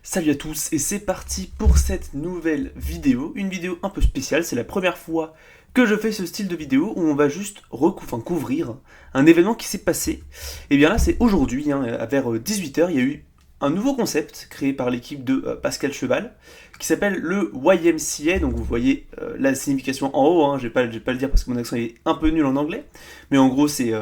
Salut à tous et c'est parti pour cette nouvelle vidéo, une vidéo un peu spéciale, c'est la première fois que je fais ce style de vidéo où on va juste couvrir un événement qui s'est passé. Et bien là c'est aujourd'hui, vers 18 h, il y a eu un nouveau concept créé par l'équipe de Pascal Cheval qui s'appelle le YMCA, donc vous voyez la signification en haut, je vais pas le dire parce que mon accent est un peu nul en anglais, mais en gros c'est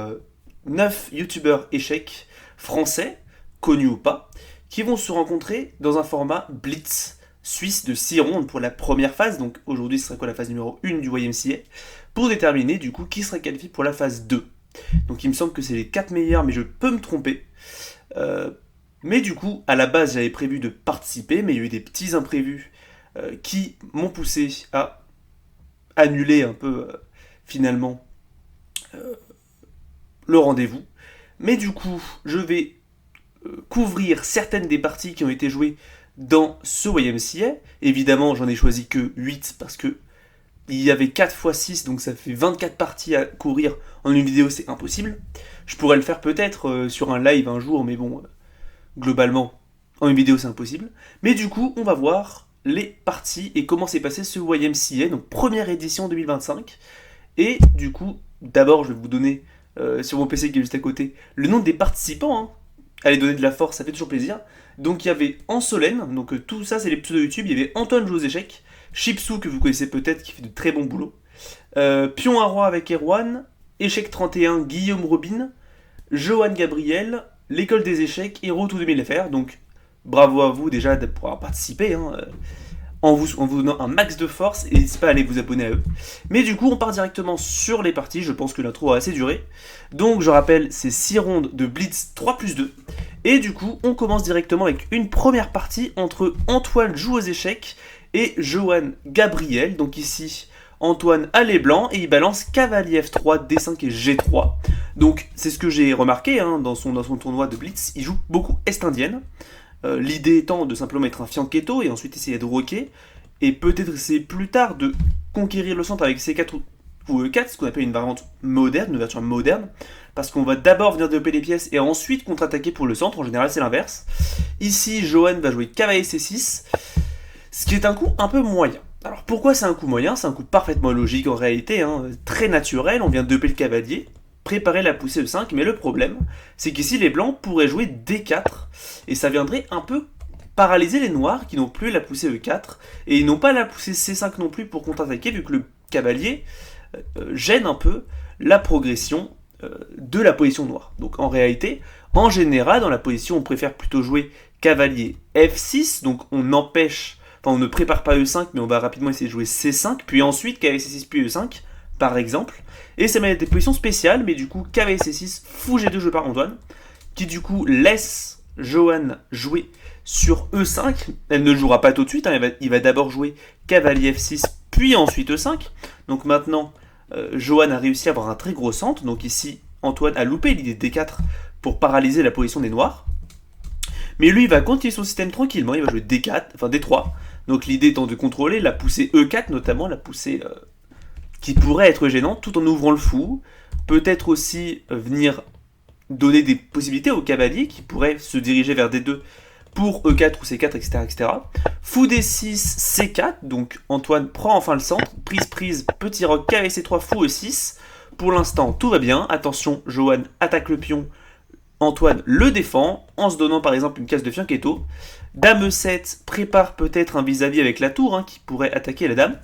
9 youtubeurs échecs français, connus ou pas, qui vont se rencontrer dans un format Blitz suisse de 6 rondes pour la première phase, donc aujourd'hui ce sera quoi la phase numéro 1 du YMCA, pour déterminer du coup qui sera qualifié pour la phase 2. Donc il me semble que c'est les 4 meilleurs, mais je peux me tromper. Mais du coup, à la base j'avais prévu de participer, mais il y a eu des petits imprévus qui m'ont poussé à annuler un peu finalement le rendez-vous. Mais du coup, je vais couvrir certaines des parties qui ont été jouées dans ce YMCA. Évidemment, j'en ai choisi que 8 parce que il y avait 4 x 6, donc ça fait 24 parties à courir en une vidéo, c'est impossible. Je pourrais le faire peut-être sur un live un jour, mais bon, globalement, en une vidéo c'est impossible. Mais du coup, on va voir les parties et comment s'est passé ce YMCA, donc première édition 2025. Et du coup, d'abord, je vais vous donner sur mon PC qui est juste à côté le nom des participants. Allez donner de la force, ça fait toujours plaisir. Donc il y avait Ansolène, donc tout ça c'est les pseudos YouTube, il y avait Antoine joue aux échecs, Chipsou que vous connaissez peut-être qui fait de très bons boulots, Pion à Roi avec Erwan, Échec 31, Guillaume Robin, Johan Gabriel, l'école des échecs, Hero tout 2000 FR, donc bravo à vous déjà pour avoir participé, en vous donnant un max de force, et n'hésitez pas à aller vous abonner à eux. Mais du coup, on part directement sur les parties, je pense que l'intro a assez duré. Donc, je rappelle, c'est 6 rondes de Blitz 3+2. Et du coup, on commence directement avec une première partie entre Antoine joue aux échecs et Johan Gabriel. Donc ici, Antoine a les blancs et il balance cavalier F3, D5 et G3. Donc, c'est ce que j'ai remarqué dans son tournoi de Blitz, il joue beaucoup Est-Indienne. L'idée étant de simplement mettre un fianchetto et ensuite essayer de roquer, et peut-être essayer plus tard de conquérir le centre avec C4 ou E4, ce qu'on appelle une variante moderne, une ouverture moderne, parce qu'on va d'abord venir développer les pièces et ensuite contre-attaquer pour le centre, en général c'est l'inverse. Ici, Johan va jouer cavalier C6, ce qui est un coup un peu moyen. Alors pourquoi c'est un coup moyen? C'est un coup parfaitement logique en réalité, très naturel, on vient de développer le cavalier, préparer la poussée E5, mais le problème, c'est qu'ici les blancs pourraient jouer D4, et ça viendrait un peu paralyser les noirs qui n'ont plus la poussée E4, et ils n'ont pas la poussée C5 non plus pour contre-attaquer, vu que le cavalier gêne un peu la progression de la position noire. Donc en réalité, en général, dans la position, on préfère plutôt jouer cavalier F6, donc on empêche, enfin on ne prépare pas E5, mais on va rapidement essayer de jouer C5, puis ensuite cavalier C6 puis E5, par exemple, et ça met des positions spéciales, mais du coup, cavalier C6, fou G2 joué par Antoine, qui du coup laisse Johan jouer sur E5. Elle ne jouera pas tout de suite, il va d'abord jouer cavalier F6, puis ensuite E5. Donc maintenant, Johan a réussi à avoir un très gros centre, donc ici, Antoine a loupé l'idée de D4 pour paralyser la position des noirs. Mais lui, il va continuer son système tranquillement, il va jouer D4, enfin D3, donc l'idée étant de contrôler la poussée E4, notamment la poussée qui pourrait être gênante, tout en ouvrant le fou. Peut-être aussi venir donner des possibilités au cavalier qui pourrait se diriger vers D2 pour E4 ou C4, etc. etc. Fou D6, C4, donc Antoine prend enfin le centre, prise, petit roc, cavalier C3, fou E6. Pour l'instant, tout va bien. Attention, Johan attaque le pion, Antoine le défend, en se donnant par exemple une case de fianchetto. Dame E7 prépare peut-être un vis-à-vis avec la tour, qui pourrait attaquer la dame.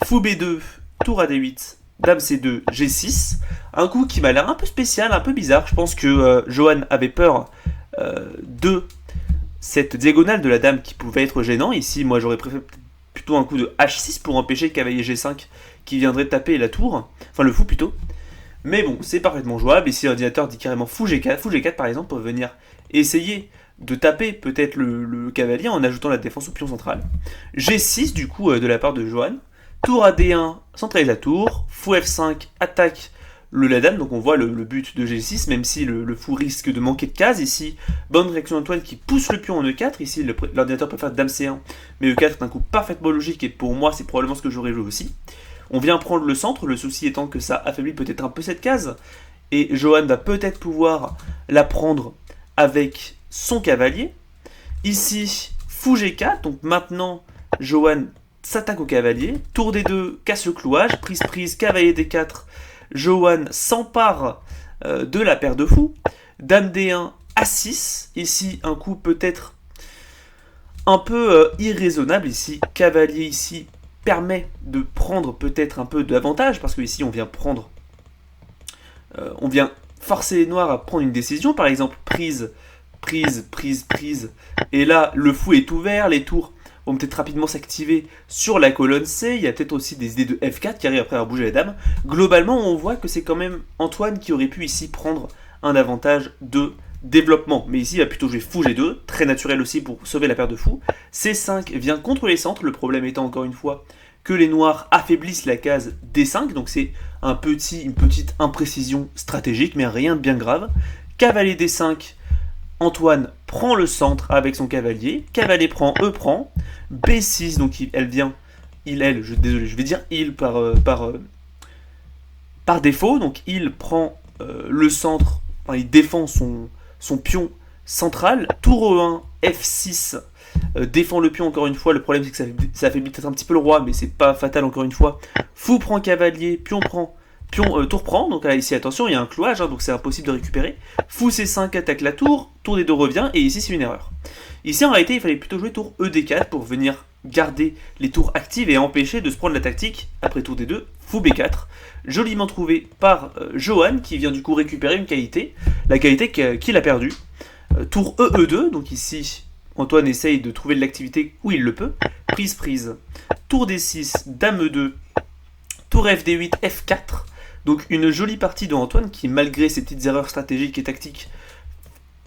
Fou B2, tour à D8, dame C2, G6. Un coup qui m'a l'air un peu spécial, un peu bizarre. Je pense que Johan avait peur de cette diagonale de la dame qui pouvait être gênant. Ici, moi j'aurais préféré plutôt un coup de H6 pour empêcher le cavalier G5 qui viendrait taper la tour. Enfin le fou plutôt. Mais bon, c'est parfaitement jouable. Ici l'ordinateur dit carrément fou G4 par exemple pour venir essayer de taper peut-être le cavalier en ajoutant la défense au pion central. G6 du coup de la part de Johan. Tour à D1, centralise la tour, fou F5, attaque la dame, donc on voit le but de G6, même si le fou risque de manquer de cases. Ici, bonne réaction d'Antoine qui pousse le pion en E4, ici l'ordinateur peut faire dame C1, mais E4 est un coup parfaitement logique, et pour moi c'est probablement ce que j'aurais joué aussi. On vient prendre le centre, le souci étant que ça affaiblit peut-être un peu cette case, et Johan va peut-être pouvoir la prendre avec son cavalier. Ici, fou G4, donc maintenant Johan s'attaque au cavalier, tour D2, casse le clouage, prise, cavalier D4, Johan s'empare de la paire de fous, dame D1, A6, ici un coup peut-être un peu irraisonnable, ici cavalier ici permet de prendre peut-être un peu d'avantage, parce que ici on vient forcer les noirs à prendre une décision, par exemple prise, et là le fou est ouvert, les tours vont peut-être rapidement s'activer sur la colonne C, il y a peut-être aussi des idées de F4 qui arrivent après avoir bougé la dame. Globalement on voit que c'est quand même Antoine qui aurait pu ici prendre un avantage de développement, mais ici il va plutôt jouer fou G2, très naturel aussi pour sauver la paire de fous. C5 vient contre les centres, le problème étant encore une fois que les noirs affaiblissent la case D5, donc c'est une petite imprécision stratégique, mais rien de bien grave. Cavalier D5, Antoine prend le centre avec son cavalier, cavalier prend, E prend, B6, donc je vais dire il par défaut, donc il prend le centre, enfin, il défend son pion central, tour E1, F6, défend le pion encore une fois, le problème c'est que ça affaiblit peut-être un petit peu le roi, mais c'est pas fatal encore une fois. Fou prend cavalier, tour prend, donc là, ici attention, il y a un clouage, hein, donc c'est impossible de récupérer. Fou C5 attaque la tour des deux revient, et ici c'est une erreur. Ici en réalité il fallait plutôt jouer tour ED4 pour venir garder les tours actives et empêcher de se prendre la tactique après tour D2, fou B4, joliment trouvé par Johan qui vient du coup récupérer une qualité, la qualité qu'il a perdue. Tour EE2, donc ici Antoine essaye de trouver de l'activité où il le peut, prise, tour D6, dame E2, tour FD8, F4, donc une jolie partie de Antoine qui malgré ses petites erreurs stratégiques et tactiques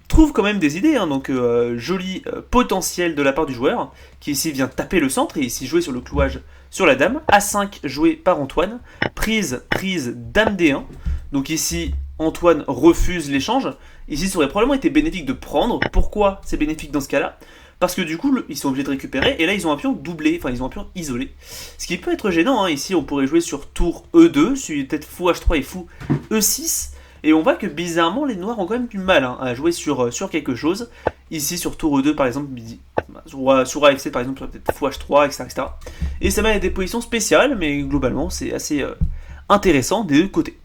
trouve quand même des idées, hein, donc joli potentiel de la part du joueur, qui ici vient taper le centre et ici jouer sur le clouage sur la dame. A5 joué par Antoine, prise, dame D1, donc ici Antoine refuse l'échange, ici ça aurait probablement été bénéfique de prendre. Pourquoi c'est bénéfique dans ce cas-là? Parce que du coup ils sont obligés de récupérer, et là ils ont un pion doublé, enfin ils ont un pion isolé, ce qui peut être gênant, hein. Ici on pourrait jouer sur tour E2, suivi peut-être fou H3 et fou E6, et on voit que bizarrement les noirs ont quand même du mal, hein, à jouer sur quelque chose. Ici sur tour E2 par exemple, sur A7 par exemple, peut-être fou H3, etc. Et ça mène à des positions spéciales, mais globalement c'est assez intéressant des deux côtés.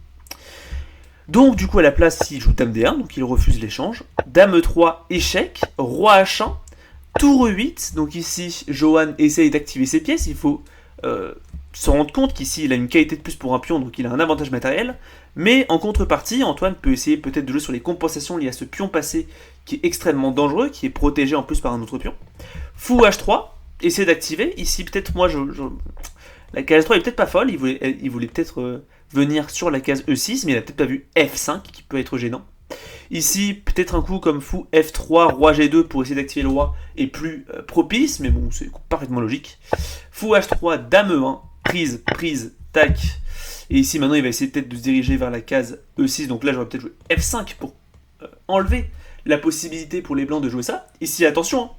Donc du coup à la place il joue dame D1, donc il refuse l'échange, dame E3, échec, roi H1, tour E8, donc ici Johan essaye d'activer ses pièces, il faut se rendre compte qu'ici il a une qualité de plus pour un pion, donc il a un avantage matériel, mais en contrepartie Antoine peut essayer peut-être de jouer sur les compensations liées à ce pion passé qui est extrêmement dangereux, qui est protégé en plus par un autre pion. Fou H3, essayer d'activer, ici peut-être la case 3 est peut-être pas folle, il voulait peut-être venir sur la case E6, mais il a peut-être pas vu F5 qui peut être gênant. Ici, peut-être un coup comme fou F3, roi G2 pour essayer d'activer le roi est plus propice, mais bon, c'est parfaitement logique. Fou H3, dame E1, prise, tac. Et ici, maintenant, il va essayer peut-être de se diriger vers la case E6, donc là, j'aurais peut-être joué F5 pour enlever la possibilité pour les blancs de jouer ça. Ici, attention, hein.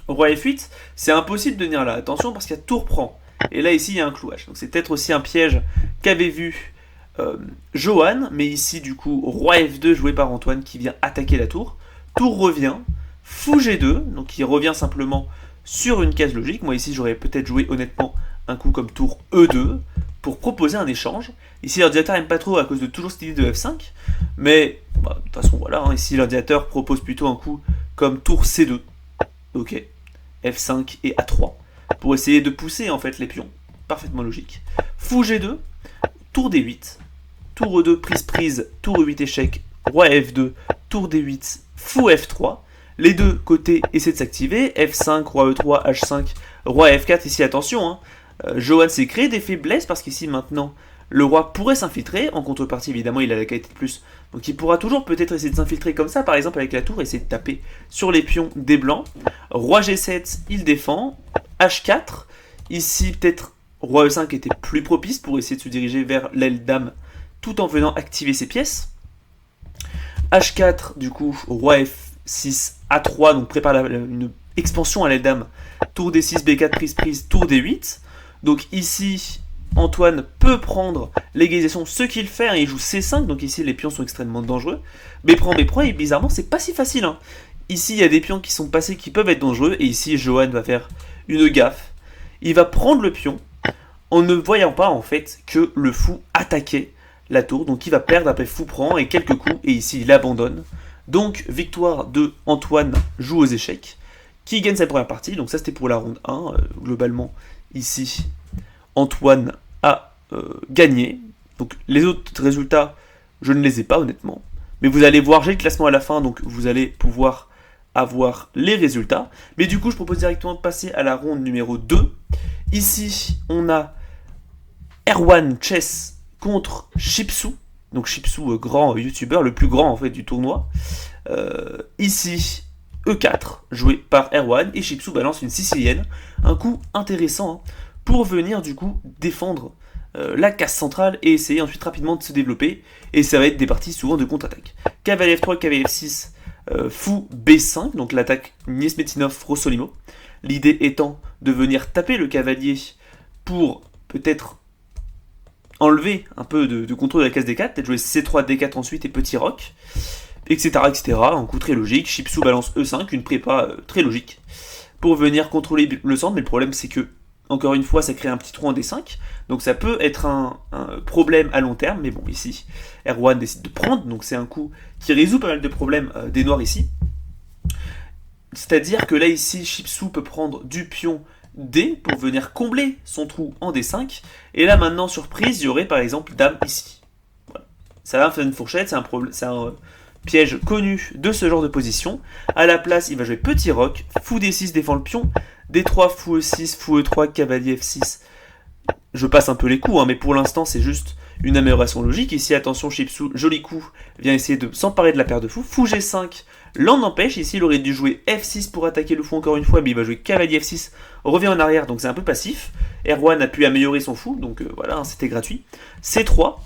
Roi F8, c'est impossible de venir là, attention, parce qu'il y a tour prend. Et là, ici, il y a un clouage. Donc c'est peut-être aussi un piège qu'avait vu Johan, mais ici, du coup, roi F2 joué par Antoine qui vient attaquer la tour. Tour revient, fou G2, donc il revient simplement sur une case logique. Moi, ici, j'aurais peut-être joué honnêtement un coup comme tour E2 pour proposer un échange. Ici, l'ordinateur n'aime pas trop à cause de toujours cette idée de F5, mais de toute façon, voilà, hein, ici, l'ordinateur propose plutôt un coup comme tour C2. Ok, F5 et A3. Pour essayer de pousser en fait les pions. Parfaitement logique. Fou G2, tour D8, tour E2, prise, tour E8 échec, roi F2, tour D8, fou F3. Les deux côtés essaient de s'activer. F5, roi E3, H5, roi F4. Ici, attention, hein. Johan s'est créé des faiblesses parce qu'ici maintenant le roi pourrait s'infiltrer. En contrepartie, évidemment, il a la qualité de plus. Donc il pourra toujours peut-être essayer de s'infiltrer comme ça, par exemple avec la tour, essayer de taper sur les pions des blancs. Roi G7, il défend. H4, ici peut-être roi E5 était plus propice pour essayer de se diriger vers l'aile dame tout en venant activer ses pièces. H4, du coup, roi F6, A3, donc prépare une expansion à l'aile dame. Tour D6, B4, prise, tour D8. Donc ici, Antoine peut prendre l'égalisation, ce qu'il fait, hein, il joue C5, donc ici les pions sont extrêmement dangereux. B prend, et bizarrement c'est pas si facile, hein. Ici, il y a des pions qui sont passés qui peuvent être dangereux. Et ici, Johan va faire une gaffe. Il va prendre le pion en ne voyant pas en fait que le fou attaquait la tour. Donc il va perdre, après fou prend et quelques coups. Et ici, il abandonne. Donc victoire de Antoine joue aux échecs, qui gagne sa première partie. Donc ça, c'était pour la ronde 1. Globalement, ici, Antoine a gagné. Donc les autres résultats, je ne les ai pas honnêtement. Mais vous allez voir, j'ai le classement à la fin, donc vous allez pouvoir avoir les résultats. Mais du coup, je propose directement de passer à la ronde numéro 2. Ici, on a Erwan Chess contre Chipsou. Donc Chipsou, grand youtubeur, le plus grand en fait du tournoi. Ici, E4, joué par Erwan. Et Chipsou balance une sicilienne. Un coup intéressant hein, pour venir du coup défendre la case centrale et essayer ensuite rapidement de se développer. Et ça va être des parties souvent de contre-attaque. Cavalier F3, cavalier F6, fou B5, donc l'attaque Niesmetinov-Rossolimo. L'idée étant de venir taper le cavalier pour peut-être enlever un peu de contrôle de la case D4, peut-être jouer C3, D4 ensuite et petit roc, etc. etc. Un coup très logique. Chipsou balance E5, une prépa très logique pour venir contrôler le centre, mais le problème c'est que encore une fois, ça crée un petit trou en D5, donc ça peut être un problème à long terme, mais bon, ici, Erwan décide de prendre, donc c'est un coup qui résout pas mal de problèmes des noirs ici. C'est-à-dire que là, ici, Chipsou peut prendre du pion D pour venir combler son trou en D5, et là, maintenant, surprise, il y aurait par exemple Dame ici. Voilà. Ça va faire une fourchette, c'est un piège connu de ce genre de position. À la place, il va jouer petit roc, fou D6 défend le pion, D3, fou E6, fou E3, cavalier F6. Je passe un peu les coups, hein, mais pour l'instant c'est juste une amélioration logique. Ici, attention, Chipsou, joli coup, vient essayer de s'emparer de la paire de fous. Fou G5, l'en empêche. Ici, il aurait dû jouer F6 pour attaquer le fou encore une fois, mais il va jouer cavalier F6, revient en arrière, donc c'est un peu passif. Erwan a pu améliorer son fou, donc voilà, hein, c'était gratuit. C3,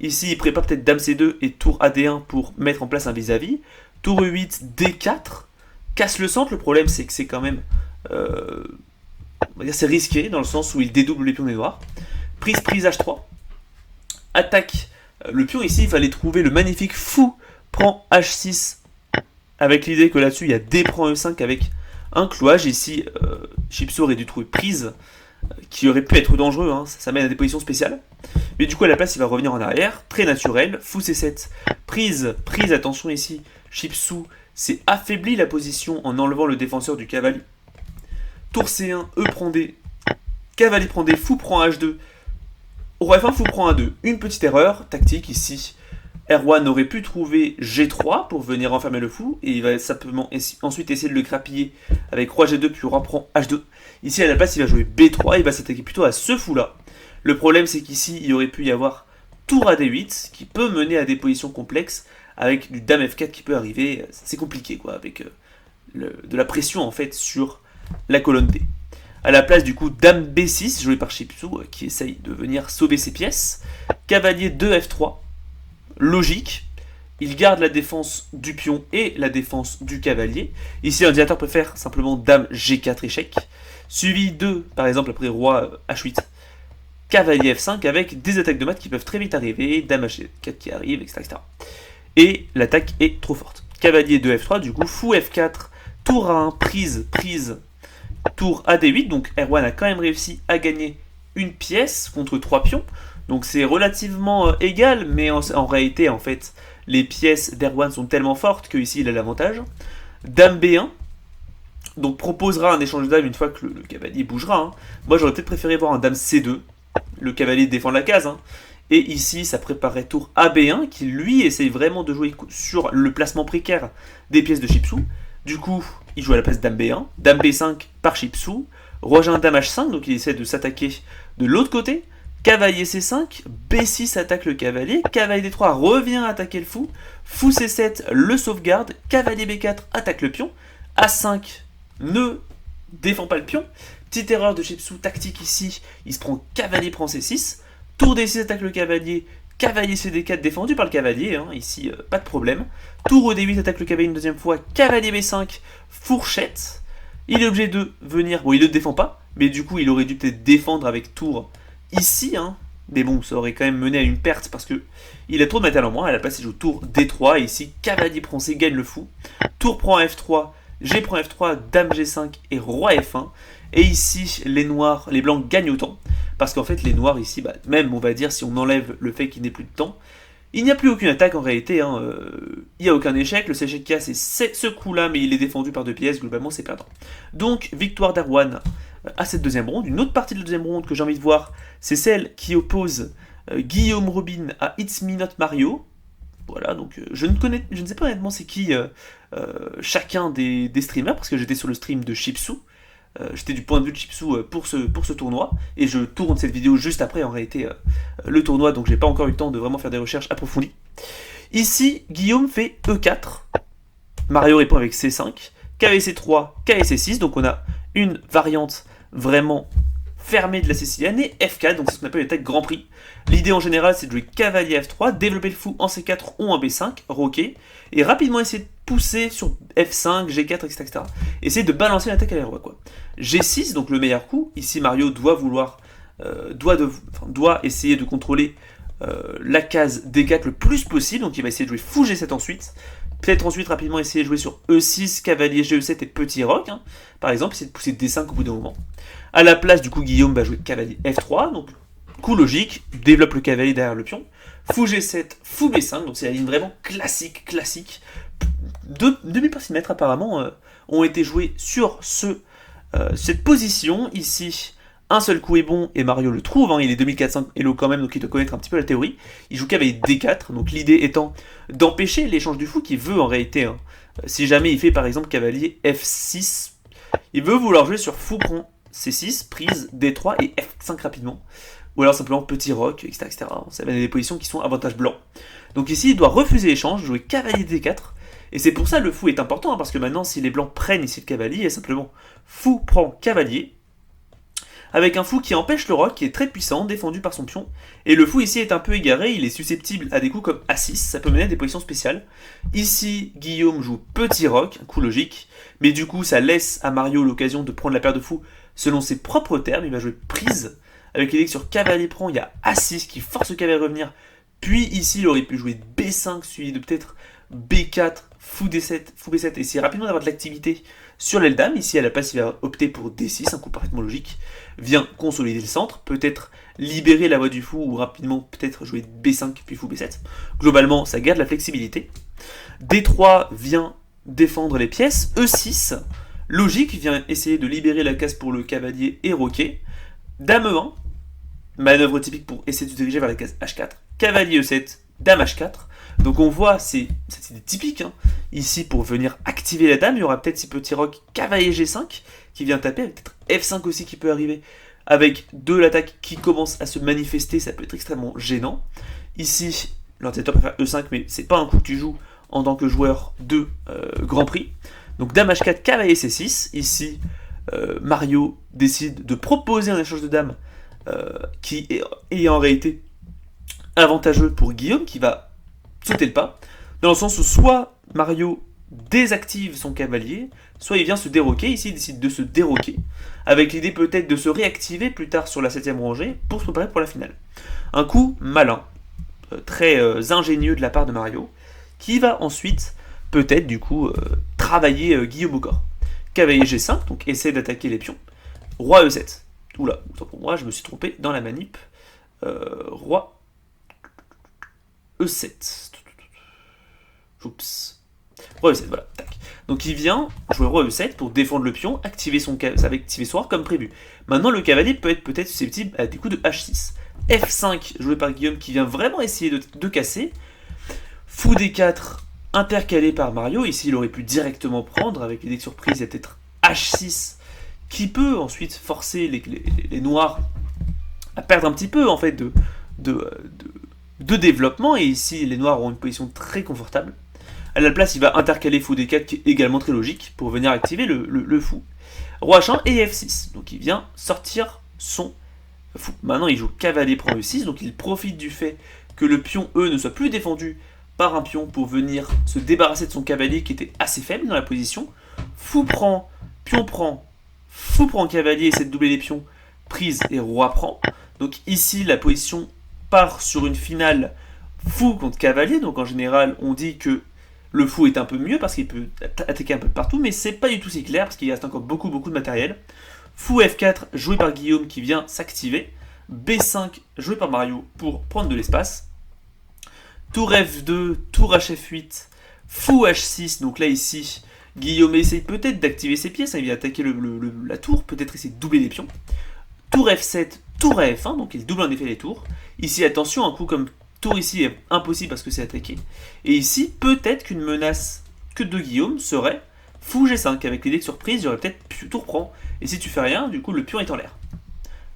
ici il prépare peut-être Dame C2 et tour AD1 pour mettre en place un vis-à-vis. Tour E8, D4, casse le centre. Le problème c'est que c'est quand même... on va dire c'est risqué dans le sens où il dédouble les pions des noirs. Prise H3. Attaque le pion ici, il fallait trouver le magnifique fou prend H6 avec l'idée que là-dessus il y a D prend E5 avec un clouage. Ici, Chipsou aurait dû trouver prise qui aurait pu être dangereux, hein. Ça mène à des positions spéciales. Mais du coup à la place il va revenir en arrière, très naturel. Fou C7, prise, attention ici, Chipsou s'est affaibli la position en enlevant le défenseur du cavalier. Tour C1, E prend D, cavalier prend D, fou prend H2, roi F1, fou prend A2. Une petite erreur tactique ici. Erwan aurait pu trouver G3 pour venir enfermer le fou, et il va simplement ensuite essayer de le grappiller avec roi G2 puis roi prend H2. Ici à la place il va jouer B3, il va s'attaquer plutôt à ce fou là. Le problème c'est qu'ici il aurait pu y avoir tour à D8 qui peut mener à des positions complexes avec du Dame F4 qui peut arriver. C'est compliqué quoi, avec de la pression en fait sur la colonne D. À la place du coup Dame B6 joué par Chipsou qui essaye de venir sauver ses pièces. Cavalier 2 F3, logique, il garde la défense du pion et la défense du cavalier. Ici l'ordinateur préfère simplement Dame G4 échec, suivi de par exemple après roi H8, cavalier F5 avec des attaques de maths qui peuvent très vite arriver, Dame H4 qui arrive, etc. Et l'attaque est trop forte. Cavalier 2 F3, du coup fou F4, tour A1, prise, tour AD8, donc Erwan a quand même réussi à gagner une pièce contre 3 pions, donc c'est relativement égal, mais en réalité, en fait, les pièces d'Erwan sont tellement fortes qu'ici il a l'avantage. Dame B1, donc proposera un échange de dames une fois que le cavalier bougera. Hein. Moi j'aurais peut-être préféré voir un Dame C2, le cavalier défend la case, hein. Et ici ça préparait tour AB1, qui lui essaye vraiment de jouer sur le placement précaire des pièces de Chipsou. Du coup, il joue à la place Dame B1, Dame B5 par Chipsou, rejoint Dame H5, donc il essaie de s'attaquer de l'autre côté. Cavalier C5, B6 attaque le cavalier, cavalier D3 revient attaquer le fou, fou C7 le sauvegarde, cavalier B4 attaque le pion, A5 ne défend pas le pion. Petite erreur de Chipsou tactique ici, il se prend cavalier prend C6, tour D6 attaque le cavalier, cavalier CD4 défendu par le cavalier, hein, ici pas de problème. Tour D8 attaque le cavalier une deuxième fois, cavalier B5, fourchette. Il est obligé de venir, bon il ne défend pas, mais du coup il aurait dû peut-être défendre avec tour ici, hein. Mais bon ça aurait quand même mené à une perte parce que il a trop de matériel en moins. À la place il joue tour D3 et ici cavalier prend C gagne le fou. Tour tour prend F3, G prend F3, Dame G5 et Roi F1. Et ici, les noirs, les blancs gagnent autant. Parce qu'en fait, les noirs ici, même on va dire, si on enlève le fait qu'il n'ait plus de temps, il n'y a plus aucune attaque en réalité. Il n'y a aucun échec. Le seul échec qu'il y a, c'est ce coup-là, mais il est défendu par 2 pièces. Globalement, c'est perdant. Donc, victoire d'Erwan à cette deuxième ronde. Une autre partie de la deuxième ronde que j'ai envie de voir, c'est celle qui oppose Guillaume Robin à It's Me Not Mario. Voilà, donc je ne sais pas honnêtement c'est qui chacun des streamers, parce que j'étais sur le stream de Chipsou. J'étais du point de vue de Chipsou pour ce tournoi, et je tourne cette vidéo juste après en réalité le tournoi, donc j'ai pas encore eu le temps de vraiment faire des recherches approfondies. Ici, Guillaume fait E4, Mario répond avec C5, KVC3, KVC6, donc on a une variante vraiment fermée de la sicilienne, et F4, donc c'est ce qu'on appelle l'attaque Grand Prix. L'idée en général, c'est de jouer cavalier F3, développer le fou en C4 ou en B5, roquer, et rapidement essayer de pousser sur F5, G4, etc. Essayer de balancer l'attaque à l'aéro, quoi. G6, donc le meilleur coup. Ici, Mario doit essayer de contrôler la case D4 le plus possible, donc il va essayer de jouer fou G7 ensuite. Peut-être ensuite rapidement essayer de jouer sur E6, cavalier G7 et petit roc, par exemple, essayer de pousser D5 au bout d'un moment. À la place, du coup, Guillaume va jouer cavalier F3, donc coup logique, développe le cavalier derrière le pion. Fou G7, fou B5, donc c'est la ligne vraiment classique. 2000 mètres apparemment ont été joués sur cette position. Ici, un seul coup est bon et Mario le trouve, il est 2400 Elo quand même, donc il doit connaître un petit peu la théorie. Il joue cavalier D4, donc l'idée étant d'empêcher l'échange du fou qu'il veut en réalité. Si jamais il fait par exemple cavalier F6, il veut vouloir jouer sur fou prend C6, prise D3 et F5 rapidement. Ou alors simplement petit roc, etc. Ça va des positions qui sont avantage blanc. Donc ici, il doit refuser l'échange, jouer cavalier D4. Et c'est pour ça le fou est important, parce que maintenant, si les blancs prennent ici le cavalier, il y a simplement fou prend cavalier, avec un fou qui empêche le roc, qui est très puissant, défendu par son pion. Et le fou ici est un peu égaré, il est susceptible à des coups comme A6, ça peut mener à des positions spéciales. Ici, Guillaume joue petit roc, un coup logique, mais du coup, ça laisse à Mario l'occasion de prendre la paire de fous selon ses propres termes. Il va jouer prise, avec l'idée que sur cavalier prend, il y a A6 qui force le cavalier à revenir. Puis ici, il aurait pu jouer B5, suivi de peut-être B4, fou D7, fou B7, essayer rapidement d'avoir de l'activité sur l'aile dame. Ici, à la place, il va opter pour D6, un coup parfaitement logique. Vient consolider le centre, peut-être libérer la voie du fou, ou rapidement peut-être jouer B5 puis fou B7. Globalement, ça garde la flexibilité. D3 vient défendre les pièces. E6, logique, vient essayer de libérer la case pour le cavalier et roquer. Dame E1, manœuvre typique pour essayer de se diriger vers la case H4. Cavalier E7, Dame H4. Donc on voit, c'est cette idée typique. Ici, pour venir activer la dame, il y aura peut-être ces petits rocs cavalier G5 qui vient taper, avec peut-être F5 aussi qui peut arriver, avec l'attaque qui commence à se manifester, ça peut être extrêmement gênant. Ici, l'ordinateur préfère E5, mais c'est pas un coup que tu joues en tant que joueur de Grand Prix. Donc Dame H4, cavalier C6. Ici, Mario décide de proposer un échange de dames qui est en réalité avantageux pour Guillaume, qui va sauter le pas, dans le sens où soit Mario désactive son cavalier, soit il vient se déroquer. Ici, il décide de se déroquer, avec l'idée peut-être de se réactiver plus tard sur la 7ème rangée pour se préparer pour la finale. Un coup malin, très ingénieux de la part de Mario, qui va ensuite peut-être du coup travailler Guillaume au corps. Cavalier G5, donc essaie d'attaquer les pions. Roi E7. Oula, autant pour moi, je me suis trompé dans la manip. Roi E7. Oups. Roi E7, voilà, tac. Donc il vient jouer Roi E7 pour défendre le pion, activer son roi comme prévu. Maintenant, le cavalier peut être peut-être susceptible à des coups de H6. F5, joué par Guillaume, qui vient vraiment essayer de casser. Fou D4, intercalé par Mario. Ici, il aurait pu directement prendre, avec l'idée de surprise, il y a peut-être H6, qui peut ensuite forcer les noirs à perdre un petit peu, en fait, de développement. Et ici, les noirs ont une position très confortable. À la place, il va intercaler fou D4, qui est également très logique, pour venir activer le fou. Roi H1 et F6. Donc il vient sortir son fou. Maintenant, il joue cavalier prend E6, donc il profite du fait que le pion E ne soit plus défendu par un pion pour venir se débarrasser de son cavalier qui était assez faible dans la position. Fou prend, pion prend, fou prend cavalier, essaie de doubler les pions, prise et roi prend. Donc ici, la position part sur une finale fou contre cavalier. Donc en général, on dit que Le fou est un peu mieux parce qu'il peut attaquer un peu partout, mais c'est pas du tout si clair parce qu'il reste encore beaucoup de matériel. Fou F4 joué par Guillaume qui vient s'activer. B5 joué par Mario pour prendre de l'espace. Tour F2, tour HF8, fou H6, donc là ici, Guillaume essaye peut-être d'activer ses pièces, hein, il va attaquer la tour, peut-être essayer de doubler les pions. Tour F7, tour F1, donc il double en effet les tours. Ici, attention, un coup comme tour ici est impossible parce que c'est attaqué. Et ici, peut-être qu'une menace que de Guillaume serait fou G5, avec l'idée que surprise, j'aurais peut-être tour prend. Et si tu fais rien, du coup, le pion est en l'air.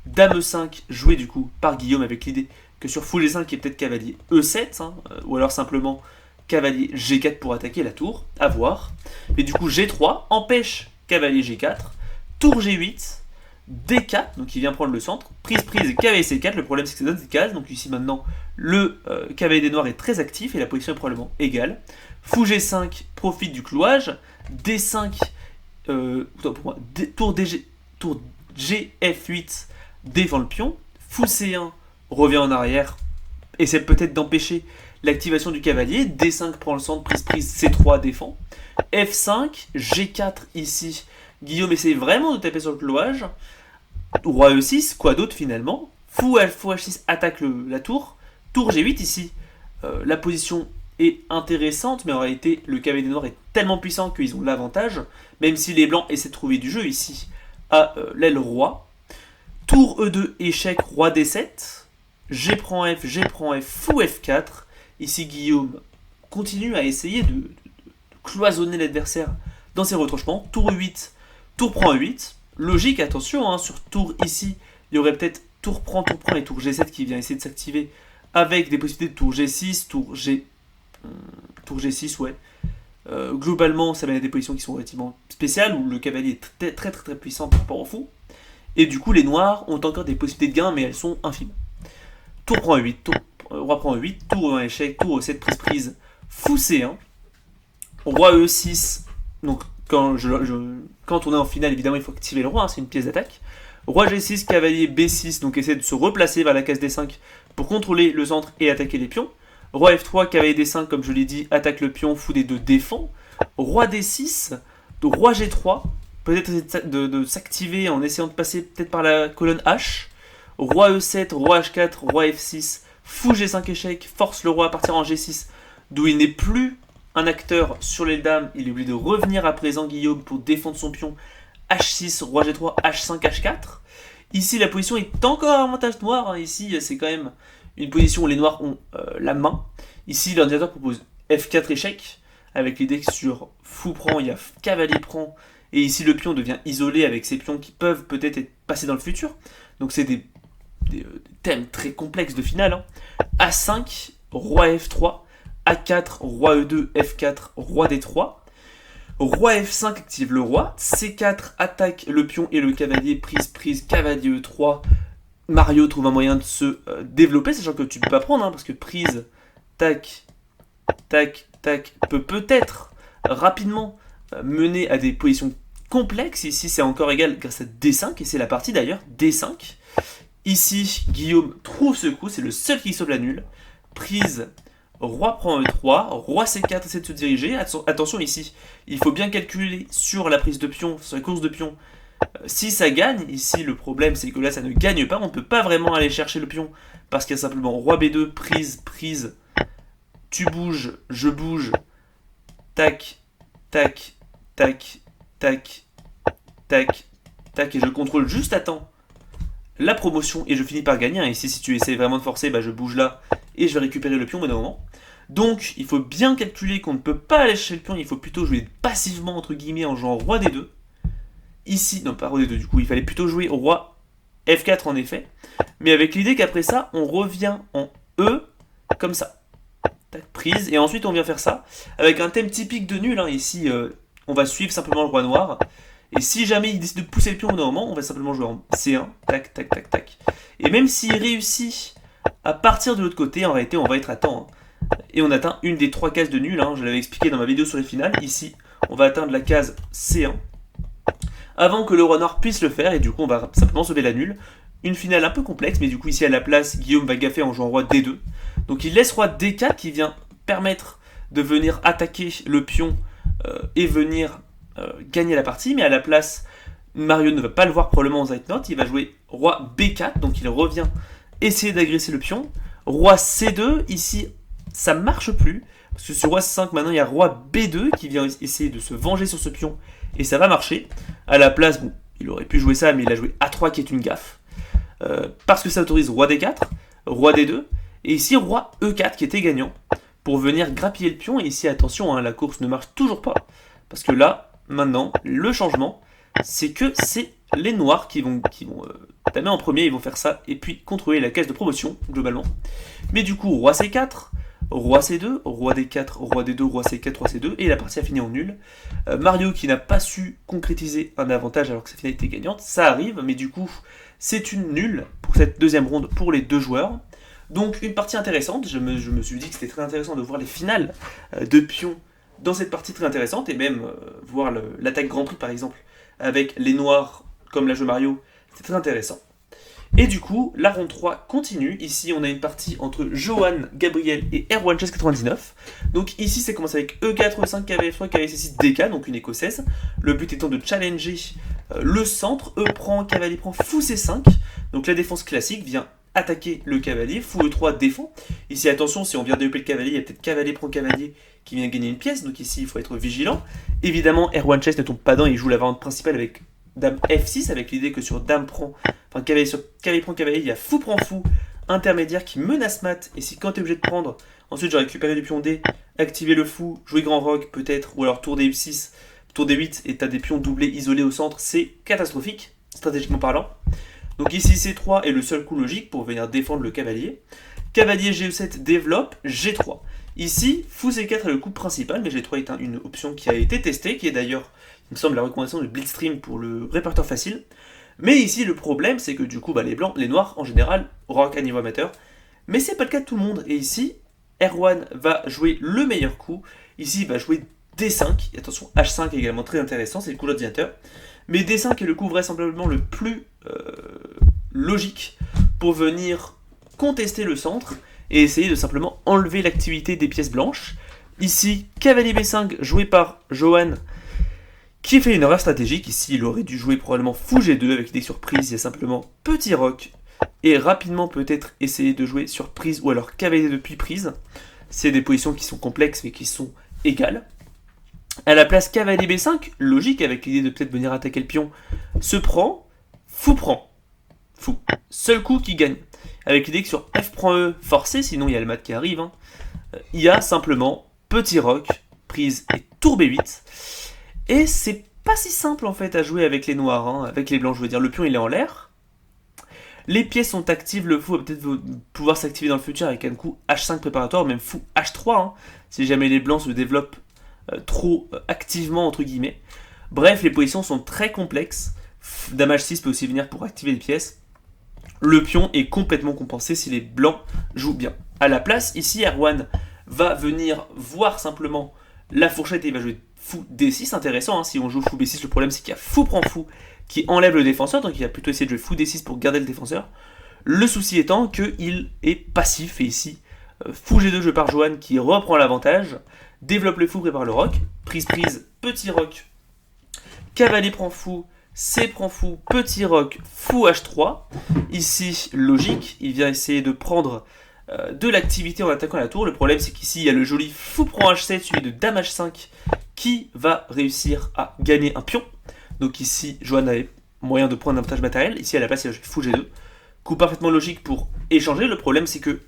Dame E5, joué du coup par Guillaume avec l'idée que sur fou G5, il y a peut-être cavalier E7, hein, ou alors simplement cavalier G4 pour attaquer la tour, à voir. Mais du coup, G3 empêche cavalier G4, tour G8, D4, donc il vient prendre le centre, prise, cavalier C4, le problème c'est que ça donne cette case, donc ici maintenant, le cavalier des noirs est très actif et la position est probablement égale. Fou G5 profite du clouage, D5, tour GF8 défend le pion, fou C1 revient en arrière, essaie peut-être d'empêcher l'activation du cavalier, D5 prend le centre, prise, C3 défend, F5, G4 ici, Guillaume essaie vraiment de taper sur le clouage, roi E6, quoi d'autre finalement, fou H6 attaque la tour, tour G8 ici, la position est intéressante, mais en réalité le cavalier des noirs est tellement puissant qu'ils ont l'avantage, même si les blancs essaient de trouver du jeu ici à l'aile roi. Tour E2, échec, roi D7, G prend F, fou F4. Ici, Guillaume continue à essayer de cloisonner l'adversaire dans ses retranchements. Tour E8, tour prend E8. Logique, attention, hein, sur tour ici, il y aurait peut-être tour prend et tour G7 qui vient essayer de s'activer avec des possibilités de tour G6, tour G6, ouais. Globalement, ça mène à des positions qui sont relativement spéciales où le cavalier est très puissant par rapport au fou. Et du coup, les noirs ont encore des possibilités de gain, mais elles sont infimes. Tour prend E8, roi prend E8, tour E1 échec, tour E7 prise, fou C1, roi E6. Donc quand on est en finale, évidemment, il faut activer le roi, hein, c'est une pièce d'attaque. Roi G6, cavalier B6, donc essaie de se replacer vers la case D5 pour contrôler le centre et attaquer les pions. Roi F3, cavalier D5, comme je l'ai dit, attaque le pion, fou D2 défend. Roi D6, donc roi G3, peut-être de s'activer en essayant de passer peut-être par la colonne H. Roi E7, roi H4, roi F6, fou G5 échec, force le roi à partir en G6, d'où il n'est plus un acteur sur les dames, il est obligé de revenir à présent Guillaume pour défendre son pion. H6, roi G3, H5, H4. Ici la position est encore avantage noir, hein. Ici c'est quand même une position où les noirs ont la main. Ici l'ordinateur propose F4 échec, avec l'idée que sur fou prend, il y a cavalier prend, et ici le pion devient isolé avec ces pions qui peuvent peut-être être passés dans le futur. Donc c'est des thèmes très complexes de finale. Hein. A5, roi F3, A4, roi E2, F4, roi D3. Roi F5 active le roi, C4 attaque le pion et le cavalier, prise, cavalier E3. Mario trouve un moyen de se développer, sachant que tu ne peux pas prendre, hein, parce que prise, tac, peut-être rapidement mener à des positions complexes. Ici c'est encore égal grâce à D5, et c'est la partie d'ailleurs, D5. Ici, Guillaume trouve ce coup, c'est le seul qui sauve la nulle. Prise, roi prend E3, roi C4 essaie de se diriger. Attention ici, il faut bien calculer sur la prise de pion, sur la course de pion, si ça gagne. Ici, le problème, c'est que là, ça ne gagne pas. On ne peut pas vraiment aller chercher le pion parce qu'il y a simplement roi B2, prise, tu bouges, je bouge, tac, et je contrôle juste à temps la promotion et je finis par gagner. Ici, si tu essaies vraiment de forcer, je bouge là et je vais récupérer le pion au bout d'un moment. Donc, il faut bien calculer qu'on ne peut pas aller chercher le pion, il faut plutôt jouer passivement, entre guillemets, en jouant roi D2. Ici, non pas roi D2, du coup, il fallait plutôt jouer roi F4 en effet, mais avec l'idée qu'après ça, on revient en E, comme ça. Tac, prise, et ensuite on vient faire ça, avec un thème typique de nul. Hein. Ici, on va suivre simplement le roi noir. Et si jamais il décide de pousser le pion au bout d'un moment, on va simplement jouer en C1, tac. Et même s'il réussit à partir de l'autre côté, en réalité, on va être à temps. Hein. Et on atteint une des 3 cases de nul, hein. Je l'avais expliqué dans ma vidéo sur les finales. Ici, on va atteindre la case C1, avant que le roi noir puisse le faire, et du coup, on va simplement sauver la nulle. Une finale un peu complexe, mais du coup, ici à la place, Guillaume va gaffer en jouant roi D2. Donc il laisse roi D4 qui vient permettre de venir attaquer le pion et venir gagner la partie, mais à la place, Mario ne va pas le voir probablement en Zeitnot, il va jouer roi B4, donc il revient essayer d'agresser le pion. Roi C2, ici, ça marche plus, parce que sur roi C5, maintenant il y a roi B2 qui vient essayer de se venger sur ce pion, et ça va marcher. À la place, bon, il aurait pu jouer ça, mais il a joué A3 qui est une gaffe, parce que ça autorise roi D4, roi D2, et ici roi E4 qui était gagnant, pour venir grappiller le pion, et ici attention, hein, la course ne marche toujours pas, parce que là, maintenant, le changement, c'est que c'est les noirs qui vont tamer en premier, ils vont faire ça, et puis contrôler la caisse de promotion, globalement. Mais du coup, roi C4, roi C2, roi D4, roi D2, roi C4, roi C2, et la partie a fini en nul. Mario qui n'a pas su concrétiser un avantage alors que sa finale était gagnante, ça arrive, mais du coup, c'est une nulle pour cette deuxième ronde pour les deux joueurs. Donc une partie intéressante, je me suis dit que c'était très intéressant de voir les finales de pions dans cette partie très intéressante, et même voir l'attaque Grand Prix par exemple, avec les noirs comme l'a joué Mario, c'est très intéressant. Et du coup, la ronde 3 continue. Ici, on a une partie entre Johan, Gabriel et Erwan Chess 99. Donc ici, ça commence avec E4, E5, KVF3, KVC6, DK, donc une écossaise. Le but étant de challenger le centre. E prend, cavalier prend, fou C5. Donc la défense classique vient attaquer le cavalier. Fou E3 défend. Ici, attention, si on vient de EP le cavalier, il y a peut-être cavalier prend cavalier qui vient gagner une pièce. Donc ici, il faut être vigilant. Évidemment, Erwan Chess ne tombe pas dedans, il joue la variante principale avec Dame F6, avec l'idée que sur Dame prend, enfin cavalier sur cavalier prend cavalier, il y a fou prend fou intermédiaire qui menace mat, et si quand tu es obligé de prendre, ensuite je récupérer du pion D, activer le fou, jouer grand roc peut-être, ou alors tour D6, tour D8, et tu as des pions doublés isolés au centre, c'est catastrophique, stratégiquement parlant. Donc ici C3 est le seul coup logique pour venir défendre le cavalier. Cavalier GE7 développe, G3. Ici, fou C4 est le coup principal, mais G3 est une option qui a été testée, qui est d'ailleurs, il me semble, la recommandation de Blitzstream pour le répertoire facile. Mais ici, le problème, c'est que du coup, les blancs, les noirs, en général, rock à niveau amateur. Mais c'est pas le cas de tout le monde. Et ici, Erwan va jouer le meilleur coup. Ici, il va jouer D5. Et attention, H5 est également très intéressant, c'est le coup de l'ordinateur. Mais D5 est le coup vraisemblablement le plus logique pour venir contester le centre et essayer de simplement enlever l'activité des pièces blanches. Ici, cavalier B5 joué par Johan, qui fait une erreur stratégique. Ici, il aurait dû jouer probablement fou G2 avec des surprises. Il y a simplement petit roc et rapidement peut-être essayer de jouer surprise ou alors cavalier depuis prise. C'est des positions qui sont complexes mais qui sont égales. À la place cavalier B5, logique avec l'idée de peut-être venir attaquer le pion, se prend, fou prend. Fou. Seul coup qui gagne. Avec l'idée que sur F prend E forcé, sinon il y a le mat qui arrive, hein, il y a simplement petit roc, prise et tour B8. Et c'est pas si simple en fait à jouer avec les noirs, hein, avec les blancs je veux dire. Le pion il est en l'air. Les pièces sont actives, le fou va peut-être pouvoir s'activer dans le futur avec un coup H5 préparatoire, même fou H3, hein, si jamais les blancs se développent trop activement entre guillemets. Bref, les positions sont très complexes. Dame H6 peut aussi venir pour activer les pièces. Le pion est complètement compensé si les blancs jouent bien. À la place, ici, Erwan va venir voir simplement la fourchette et il va jouer fou D6. Intéressant, hein, si on joue fou B6, le problème c'est qu'il y a fou prend fou qui enlève le défenseur, donc il va plutôt essayer de jouer fou D6 pour garder le défenseur. Le souci étant qu'il est passif, et ici, fou G2 joué par Johan qui reprend l'avantage, développe le fou, prépare le roc, prise, petit roc, cavalier prend fou, C prend fou, petit roc, fou H3. Ici, logique, il vient essayer de prendre de l'activité en attaquant la tour. Le problème, c'est qu'ici, il y a le joli fou prend H7 suivi de dame H5 qui va réussir à gagner un pion. Donc ici, Johan avait moyen de prendre un avantage matériel. Ici, à la place, il a joué fou G2. Coup parfaitement logique pour échanger. Le problème, c'est que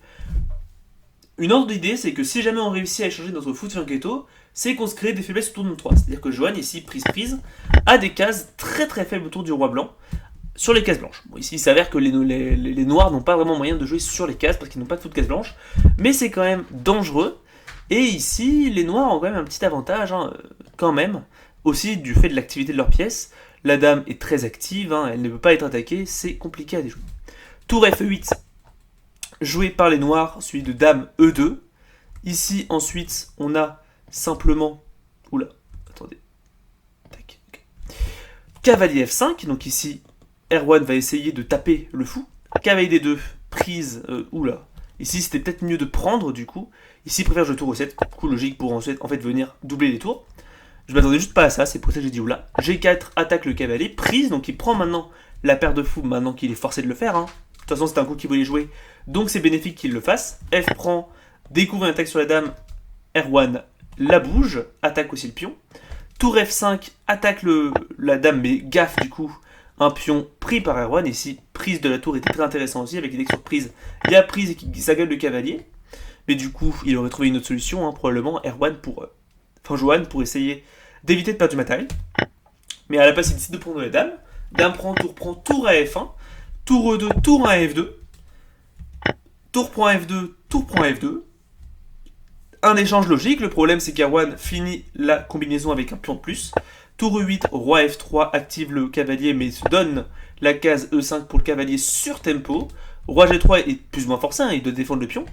une autre idée, c'est que si jamais on réussit à échanger notre fou de Fianchetto, c'est qu'on se crée des faiblesses autour de notre 3. C'est-à-dire que Johan, ici, prise, a des cases très très faibles autour du roi blanc, sur les cases blanches. Bon, ici, il s'avère que les noirs n'ont pas vraiment moyen de jouer sur les cases, parce qu'ils n'ont pas de fou de cases blanches, mais c'est quand même dangereux. Et ici, les noirs ont quand même un petit avantage, hein, quand même, aussi du fait de l'activité de leurs pièces. La dame est très active, hein, elle ne peut pas être attaquée, c'est compliqué à déjouer. Tour F8, joué par les noirs, suivi de dame E2. Ici, ensuite, on a simplement... Oula, attendez. Tac, okay. Cavalier F5, donc ici, Erwan va essayer de taper le fou. Cavalier D2, prise... oula, Ici, c'était peut-être mieux de prendre, du coup. Ici, il préfère jouer tour E7, coup logique pour ensuite en fait venir doubler les tours. Je m'attendais juste pas à ça, c'est pour ça que j'ai dit oula. G4 attaque le cavalier, prise, donc il prend maintenant la paire de fou, maintenant qu'il est forcé de le faire. Hein. De toute façon, c'est un coup qu'il voulait jouer, donc c'est bénéfique qu'il le fasse. F prend, découvre une attaque sur la dame, R1 la bouge, attaque aussi le pion. Tour F5, attaque la dame, mais gaffe du coup, un pion pris par R1. Ici, prise de la tour était très intéressant aussi, avec l'idée que sur prise, il y a prise et ça gueule le cavalier. Mais du coup, il aurait trouvé une autre solution, hein, probablement R1 Johan pour essayer d'éviter de perdre du matériel. Mais à la place, il décide de prendre la dame. Dame prend, tour à F1. Tour E2, tour à F2. Tour prend F2, tour prend F2. Un échange logique. Le problème, c'est qu'Erwan finit la combinaison avec un pion de plus. Tour E8, roi F3 active le cavalier, mais se donne la case E5 pour le cavalier sur tempo. Roi G3 est plus ou moins forcé, hein, il doit défendre le pion.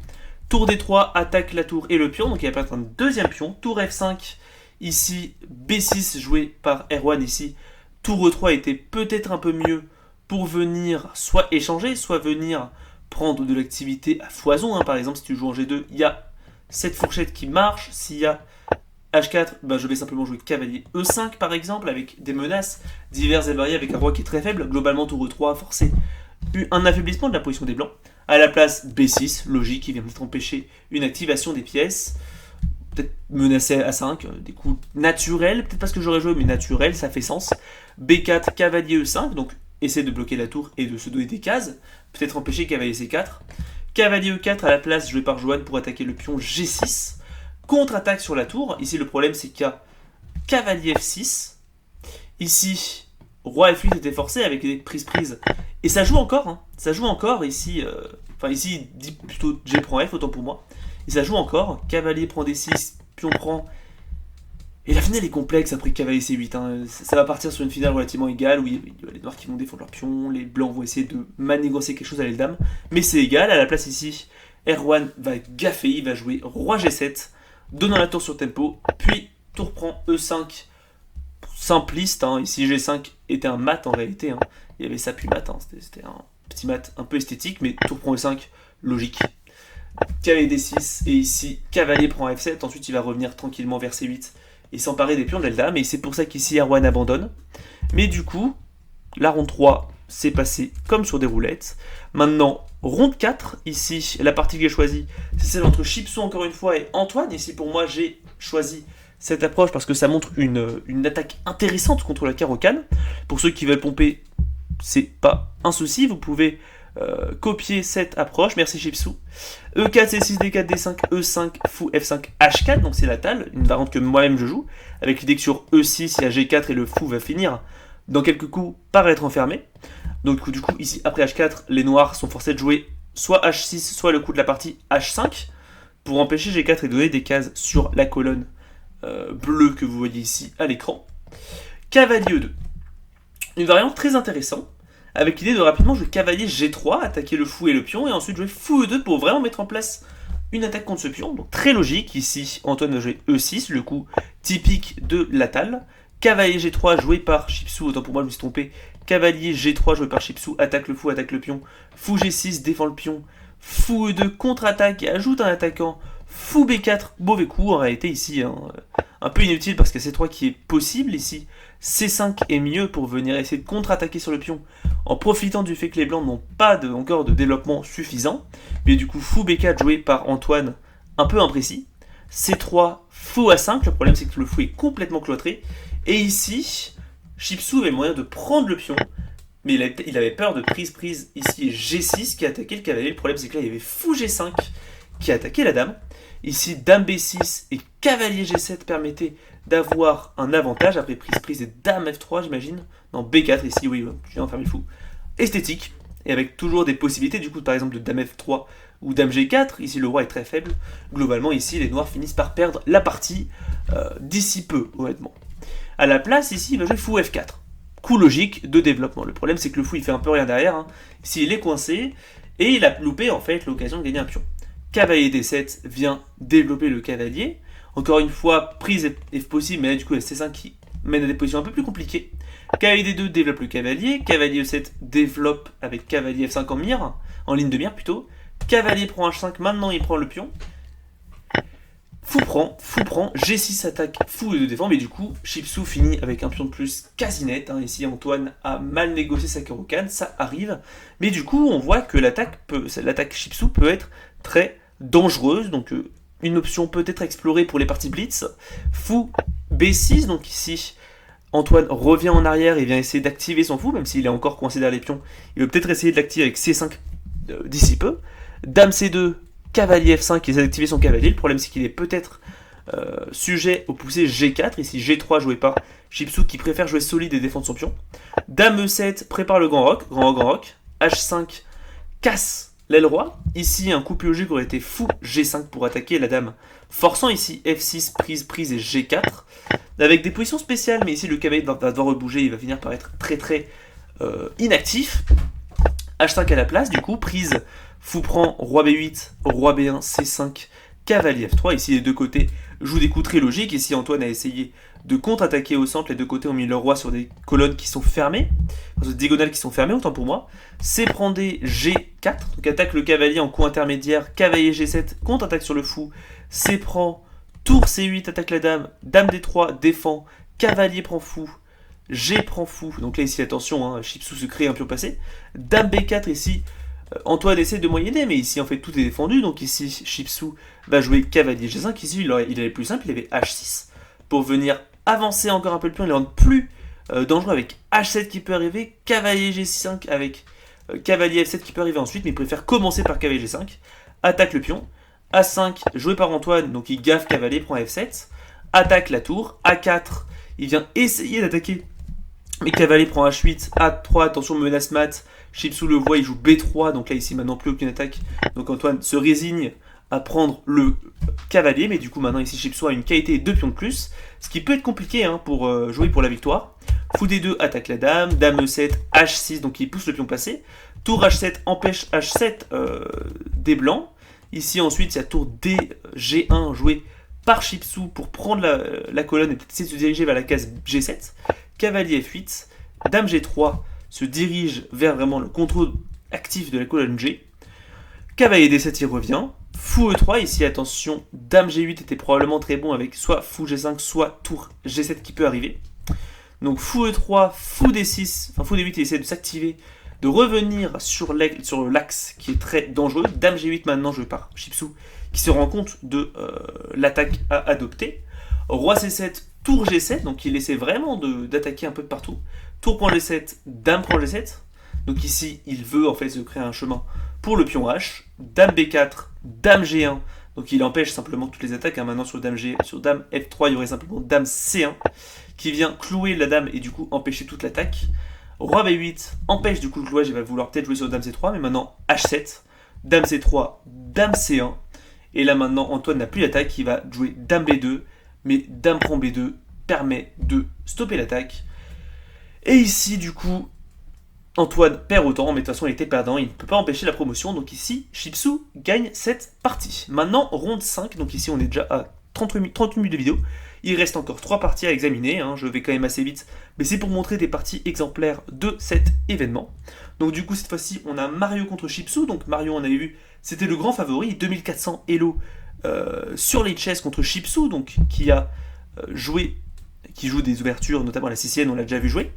Tour D3, attaque la tour et le pion, donc il va perdre un deuxième pion. Tour F5, ici B6 joué par R1 ici. Tour E3 était peut-être un peu mieux pour venir soit échanger, soit venir prendre de l'activité à foison. Hein. Par exemple, si tu joues en G2, il y a cette fourchette qui marche. S'il y a H4, je vais simplement jouer cavalier E5 par exemple, avec des menaces diverses et variées, avec un roi qui est très faible. Globalement, tour E3 a forcé un affaiblissement de la position des blancs. À la place, B6, logique, qui vient peut-être empêcher une activation des pièces. Peut-être menacer à 5, des coups naturels, peut-être pas ce que j'aurais joué, mais naturel, ça fait sens. B4, cavalier E5, donc essayer de bloquer la tour et de se donner des cases. Peut-être empêcher cavalier C4. Cavalier E4 à la place, joué par Johan pour attaquer le pion G6. Contre-attaque sur la tour. Ici, le problème, c'est qu'il y a cavalier F6. Ici, roi F8 était forcé avec des prises-prises. Et ça joue encore, hein. Ça joue encore ici. Ici, il dit plutôt G prend F, autant pour moi. Et ça joue encore. Cavalier prend D6, pion prend. Et la finale est complexe après cavalier C8. Hein. Ça va partir sur une finale relativement égale où il y a les noirs qui vont défendre leur pion, les blancs vont essayer de manégocier quelque chose à l'aile dame. Mais c'est égal. À la place ici, R1 va gaffer, il va jouer roi G7, donnant la tour sur tempo. Puis tour prend E5, simpliste. Hein. Ici G5 était un mat en réalité. Hein. Il y avait ça puis mat, hein. C'était un petit mat un peu esthétique, mais tour prend E5, logique. Cavalier D6, et ici, cavalier prend F7, ensuite il va revenir tranquillement vers C8 et s'emparer des pions de l'Eldam, et c'est pour ça qu'ici Erwan abandonne. Mais du coup, la ronde 3 s'est passée comme sur des roulettes. Maintenant, ronde 4, ici, la partie que j'ai choisie, c'est celle entre Chipsou encore une fois et Antoine. Ici pour moi, j'ai choisi cette approche parce que ça montre une attaque intéressante contre la Caro-Kann. Pour ceux qui veulent pomper, c'est pas un souci, vous pouvez copier cette approche, merci Chipsou. E4, C6, D4, D5, E5, fou, F5, H4, donc c'est la talle, une variante que moi-même je joue, avec l'idée que sur E6, il y a G4 et le fou va finir dans quelques coups par être enfermé. Donc du coup, ici, après H4, les noirs sont forcés de jouer soit H6, soit le coup de la partie H5, pour empêcher G4 et donner des cases sur la colonne bleue que vous voyez ici à l'écran. Cavalier E2. Une variante très intéressante, avec l'idée de rapidement jouer cavalier G3, attaquer le fou et le pion, et ensuite jouer fou E2 pour vraiment mettre en place une attaque contre ce pion. Donc très logique, ici Antoine va jouer E6, le coup typique de la talle. Cavalier G3 joué par Chipsou, autant pour moi je me suis trompé. Cavalier G3 joué par Chipsou, attaque le fou, attaque le pion. Fou G6, défend le pion. Fou E2, contre-attaque et ajoute un attaquant. Fou B4, mauvais coup, en réalité ici, hein, un peu inutile parce que c'est C3 qui est possible ici. C5 est mieux pour venir essayer de contre-attaquer sur le pion en profitant du fait que les blancs n'ont pas encore de développement suffisant. Mais du coup, fou B4 joué par Antoine, un peu imprécis. C3, fou A5, le problème c'est que le fou est complètement cloîtré. Et ici, Chipsou avait moyen de prendre le pion, mais il avait peur de prise. Ici, G6 qui a attaqué le cavalier. Le problème c'est que là, il y avait fou G5 qui a attaqué la dame. Ici, dame B6 et cavalier G7 permettaient d'avoir un avantage après prise et dame F3, j'imagine. Non, B4 ici, oui, je viens d'enfermer le fou. Esthétique, et avec toujours des possibilités, du coup, par exemple, de dame F3 ou dame G4. Ici, le roi est très faible. Globalement, ici, les noirs finissent par perdre la partie d'ici peu, honnêtement. À la place, ici, il va jouer fou F4. Coup logique de développement. Le problème, c'est que le fou, il fait un peu rien derrière. Hein. Ici, il est coincé, et il a loupé, en fait, l'occasion de gagner un pion. Cavalier D7 vient développer le cavalier. Encore une fois, prise est possible, mais là du coup, C5 qui mène à des positions un peu plus compliquées. Cavalier D2 développe le cavalier. Cavalier E7 développe avec cavalier F5 en ligne de mire plutôt. cavalier prend H5, maintenant il prend le pion. Fou prend, G6 attaque, fou et 2 défend, mais du coup, Chipsou finit avec un pion de plus quasi net. Hein. Ici, Antoine a mal négocié sa Caro-Kann, ça arrive. Mais du coup, on voit que l'attaque Chipsou peut être très dangereuse, donc une option peut-être explorée pour les parties blitz. Fou B6, donc ici, Antoine revient en arrière et vient essayer d'activer son fou, même s'il est encore coincé derrière les pions. Il veut peut-être essayer de l'activer avec C5 d'ici peu. Dame C2, cavalier F5, il essaie d'activer son cavalier. Le problème, c'est qu'il est peut-être sujet au poussé G4. Ici, G3 joué par Chipsou qui préfère jouer solide et défendre son pion. Dame E7 prépare le grand roc. H5 casse l'aile roi. Ici, un coup plus logique aurait été fou G5 pour attaquer la dame, forçant ici F6, prise et G4. Avec des positions spéciales, mais ici le cavalier va devoir rebouger, il va finir par être très inactif. H5 à la place, du coup, prise, fou prend, roi B8, roi B1, C5, cavalier F3. Ici, les deux côtés jouent des coups très logiques. Ici, Antoine a essayé de contre-attaquer au centre. Les deux côtés ont mis leur roi sur des colonnes qui sont fermées, sur des diagonales qui sont fermées, autant pour moi. C prend D, G4, donc attaque le cavalier en coup intermédiaire, cavalier G7, contre-attaque sur le fou. C prend, tour C8, attaque la dame, dame D3, défend, cavalier prend fou, G prend fou, donc là ici attention, hein, Chipsou se crée un pion passé, dame B4 ici, Antoine essaie de moyenner, mais ici en fait tout est défendu, donc ici Chipsou va jouer cavalier G5, ici il avait plus simple, il avait H6, pour venir avancer encore un peu le pion et le rendre plus dangereux avec H7 qui peut arriver, cavalier G5 avec cavalier F7 qui peut arriver ensuite, mais il préfère commencer par cavalier G5, attaque le pion, A5 joué par Antoine, donc il gaffe cavalier, prend F7, attaque la tour, A4, il vient essayer d'attaquer, mais cavalier prend H8, A3, attention menace mat, Chipsou le voit, il joue B3, donc là ici maintenant plus aucune attaque, donc Antoine se résigne à prendre le cavalier, mais du coup maintenant ici Chipsou a une qualité et 2 pions de plus, ce qui peut être compliqué hein, pour jouer pour la victoire. Fou D2 attaque la dame, dame E7, H6, donc il pousse le pion passé, tour H7 empêche H7 des blancs. Ici ensuite il y a tour D, G1 joué par Chipsou pour prendre la colonne et peut-être essayer de se diriger vers la case G7. Cavalier F8, dame G3 se dirige vers vraiment le contrôle actif de la colonne G. Cavalier D7 il revient. Fou E3, ici attention, dame G8 était probablement très bon avec soit fou G5, soit tour G7 qui peut arriver. Donc fou E3, fou D6, enfin fou D8 il essaie de s'activer, de revenir sur l'axe qui est très dangereux. Dame G8 maintenant joué par Chipsou qui se rend compte de l'attaque à adopter. Roi C7, tour G7, donc il essaie vraiment d'attaquer un peu de partout. Tour prend G7, dame prend G7. Donc ici il veut en fait se créer un chemin pour le pion H. Dame B4, dame G1, donc il empêche simplement toutes les attaques. Hein. Maintenant sur dame F3 il y aurait simplement dame C1 qui vient clouer la dame et du coup empêcher toute l'attaque. Roi B8 empêche du coup le clouage, il va vouloir peut-être jouer sur dame C3, mais maintenant H7, dame C3, dame C1. Et là maintenant Antoine n'a plus d'attaque, il va jouer dame B2, mais dame prend B2 permet de stopper l'attaque. Et ici du coup Antoine perd autant, mais de toute façon il était perdant, il ne peut pas empêcher la promotion, donc ici Chipsou gagne cette partie. Maintenant ronde 5, donc ici on est déjà à 30 minutes de vidéo. Il reste encore 3 parties à examiner, hein. Je vais quand même assez vite, mais c'est pour montrer des parties exemplaires de cet événement. Donc du coup cette fois-ci on a Mario contre Chipsou, donc Mario on avait vu c'était le grand favori, 2400 Elo sur les chess contre Chipsou, donc qui joue des ouvertures, notamment la Sicilienne, on l'a déjà vu jouer.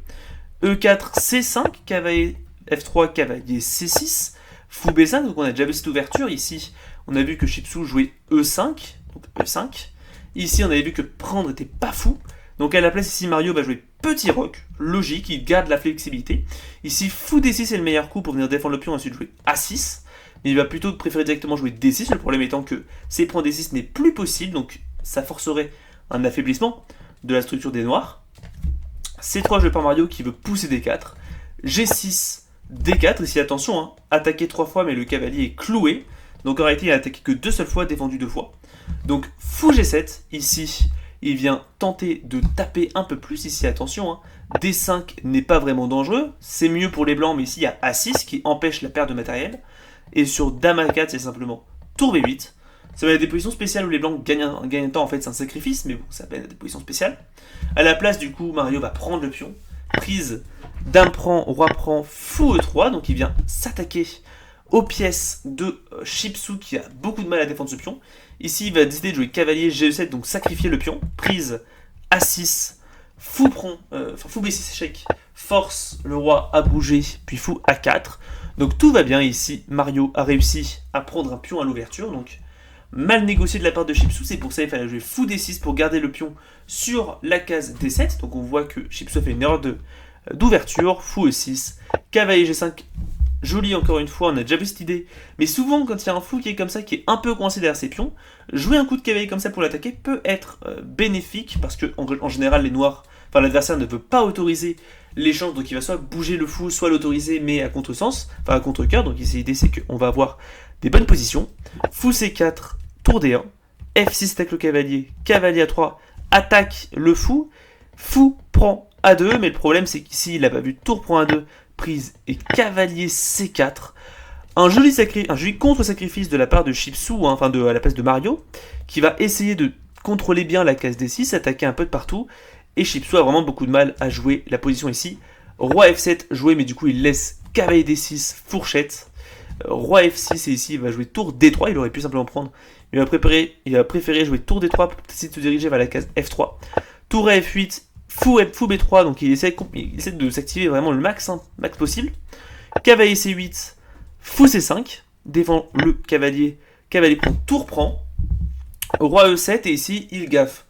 E4, C5, cavalier F3, cavalier C6, fou B5, donc on a déjà vu cette ouverture. Ici, on a vu que Chipsou jouait E5, donc E5. Ici, on avait vu que prendre n'était pas fou. Donc à la place, ici, Mario va jouer petit roc, logique, il garde la flexibilité. Ici, fou D6 est le meilleur coup pour venir défendre le pion, ensuite jouer A6. Mais il va plutôt préférer directement jouer D6, le problème étant que C prend D6 n'est plus possible, donc ça forcerait un affaiblissement de la structure des noirs. C3 joué par Mario qui veut pousser D4. G6, D4, ici attention, hein, attaqué 3 fois mais le cavalier est cloué. Donc en réalité il a attaqué que 2 seules fois, défendu 2 fois. Donc fou G7, ici il vient tenter de taper un peu plus, ici attention, hein, D5 n'est pas vraiment dangereux, c'est mieux pour les blancs mais ici il y a A6 qui empêche la perte de matériel. Et sur Dame A4 c'est simplement tour B8. Ça va être des positions spéciales où les blancs gagnent un temps, en fait c'est un sacrifice, mais bon, ça s'appelle des positions spéciales. À la place du coup, Mario va prendre le pion, prise, dame prend, roi prend, fou E3, donc il vient s'attaquer aux pièces de Chipsou qui a beaucoup de mal à défendre ce pion. Ici, il va décider de jouer cavalier G7, donc sacrifier le pion. Prise A6, fou B6 échec, force le roi à bouger, puis fou A4. Donc tout va bien ici. Mario a réussi à prendre un pion à l'ouverture, donc mal négocié de la part de Chipsou. C'est pour ça qu'il fallait jouer fou D6 pour garder le pion sur la case D7. Donc on voit que Chipsou fait une erreur d'ouverture. Fou E6, cavalier G5. Joli encore une fois, on a déjà vu cette idée. Mais souvent quand il y a un fou qui est comme ça, qui est un peu coincé derrière ses pions, jouer un coup de cavalier comme ça pour l'attaquer peut être bénéfique. Parce que en général l'adversaire ne veut pas autoriser l'échange, donc il va soit bouger le fou, soit l'autoriser, mais à contresens, enfin à contre-cœur. Donc ici l'idée c'est qu'on va avoir des bonnes positions. Fou C4, tour D1, F6 attaque le cavalier, cavalier A3 attaque le fou, fou prend A2, mais le problème c'est qu'ici il n'a pas vu tour prend A2, prise et cavalier C4. Un joli contre-sacrifice de la part de Chipsou, à la place de Mario, qui va essayer de contrôler bien la case D6, attaquer un peu de partout, et Chipsou a vraiment beaucoup de mal à jouer la position ici. Roi F7 joué, mais du coup il laisse cavalier D6, fourchette. Roi F6 et ici il va jouer tour D3, il aurait pu simplement prendre. Il va préférer jouer tour D3 pour essayer de se diriger vers la case F3. Tour F8, fou B3, donc il essaie de s'activer vraiment le max possible. Cavalier C8, fou C5, défend le cavalier, cavalier prend. Roi E7 et ici il gaffe.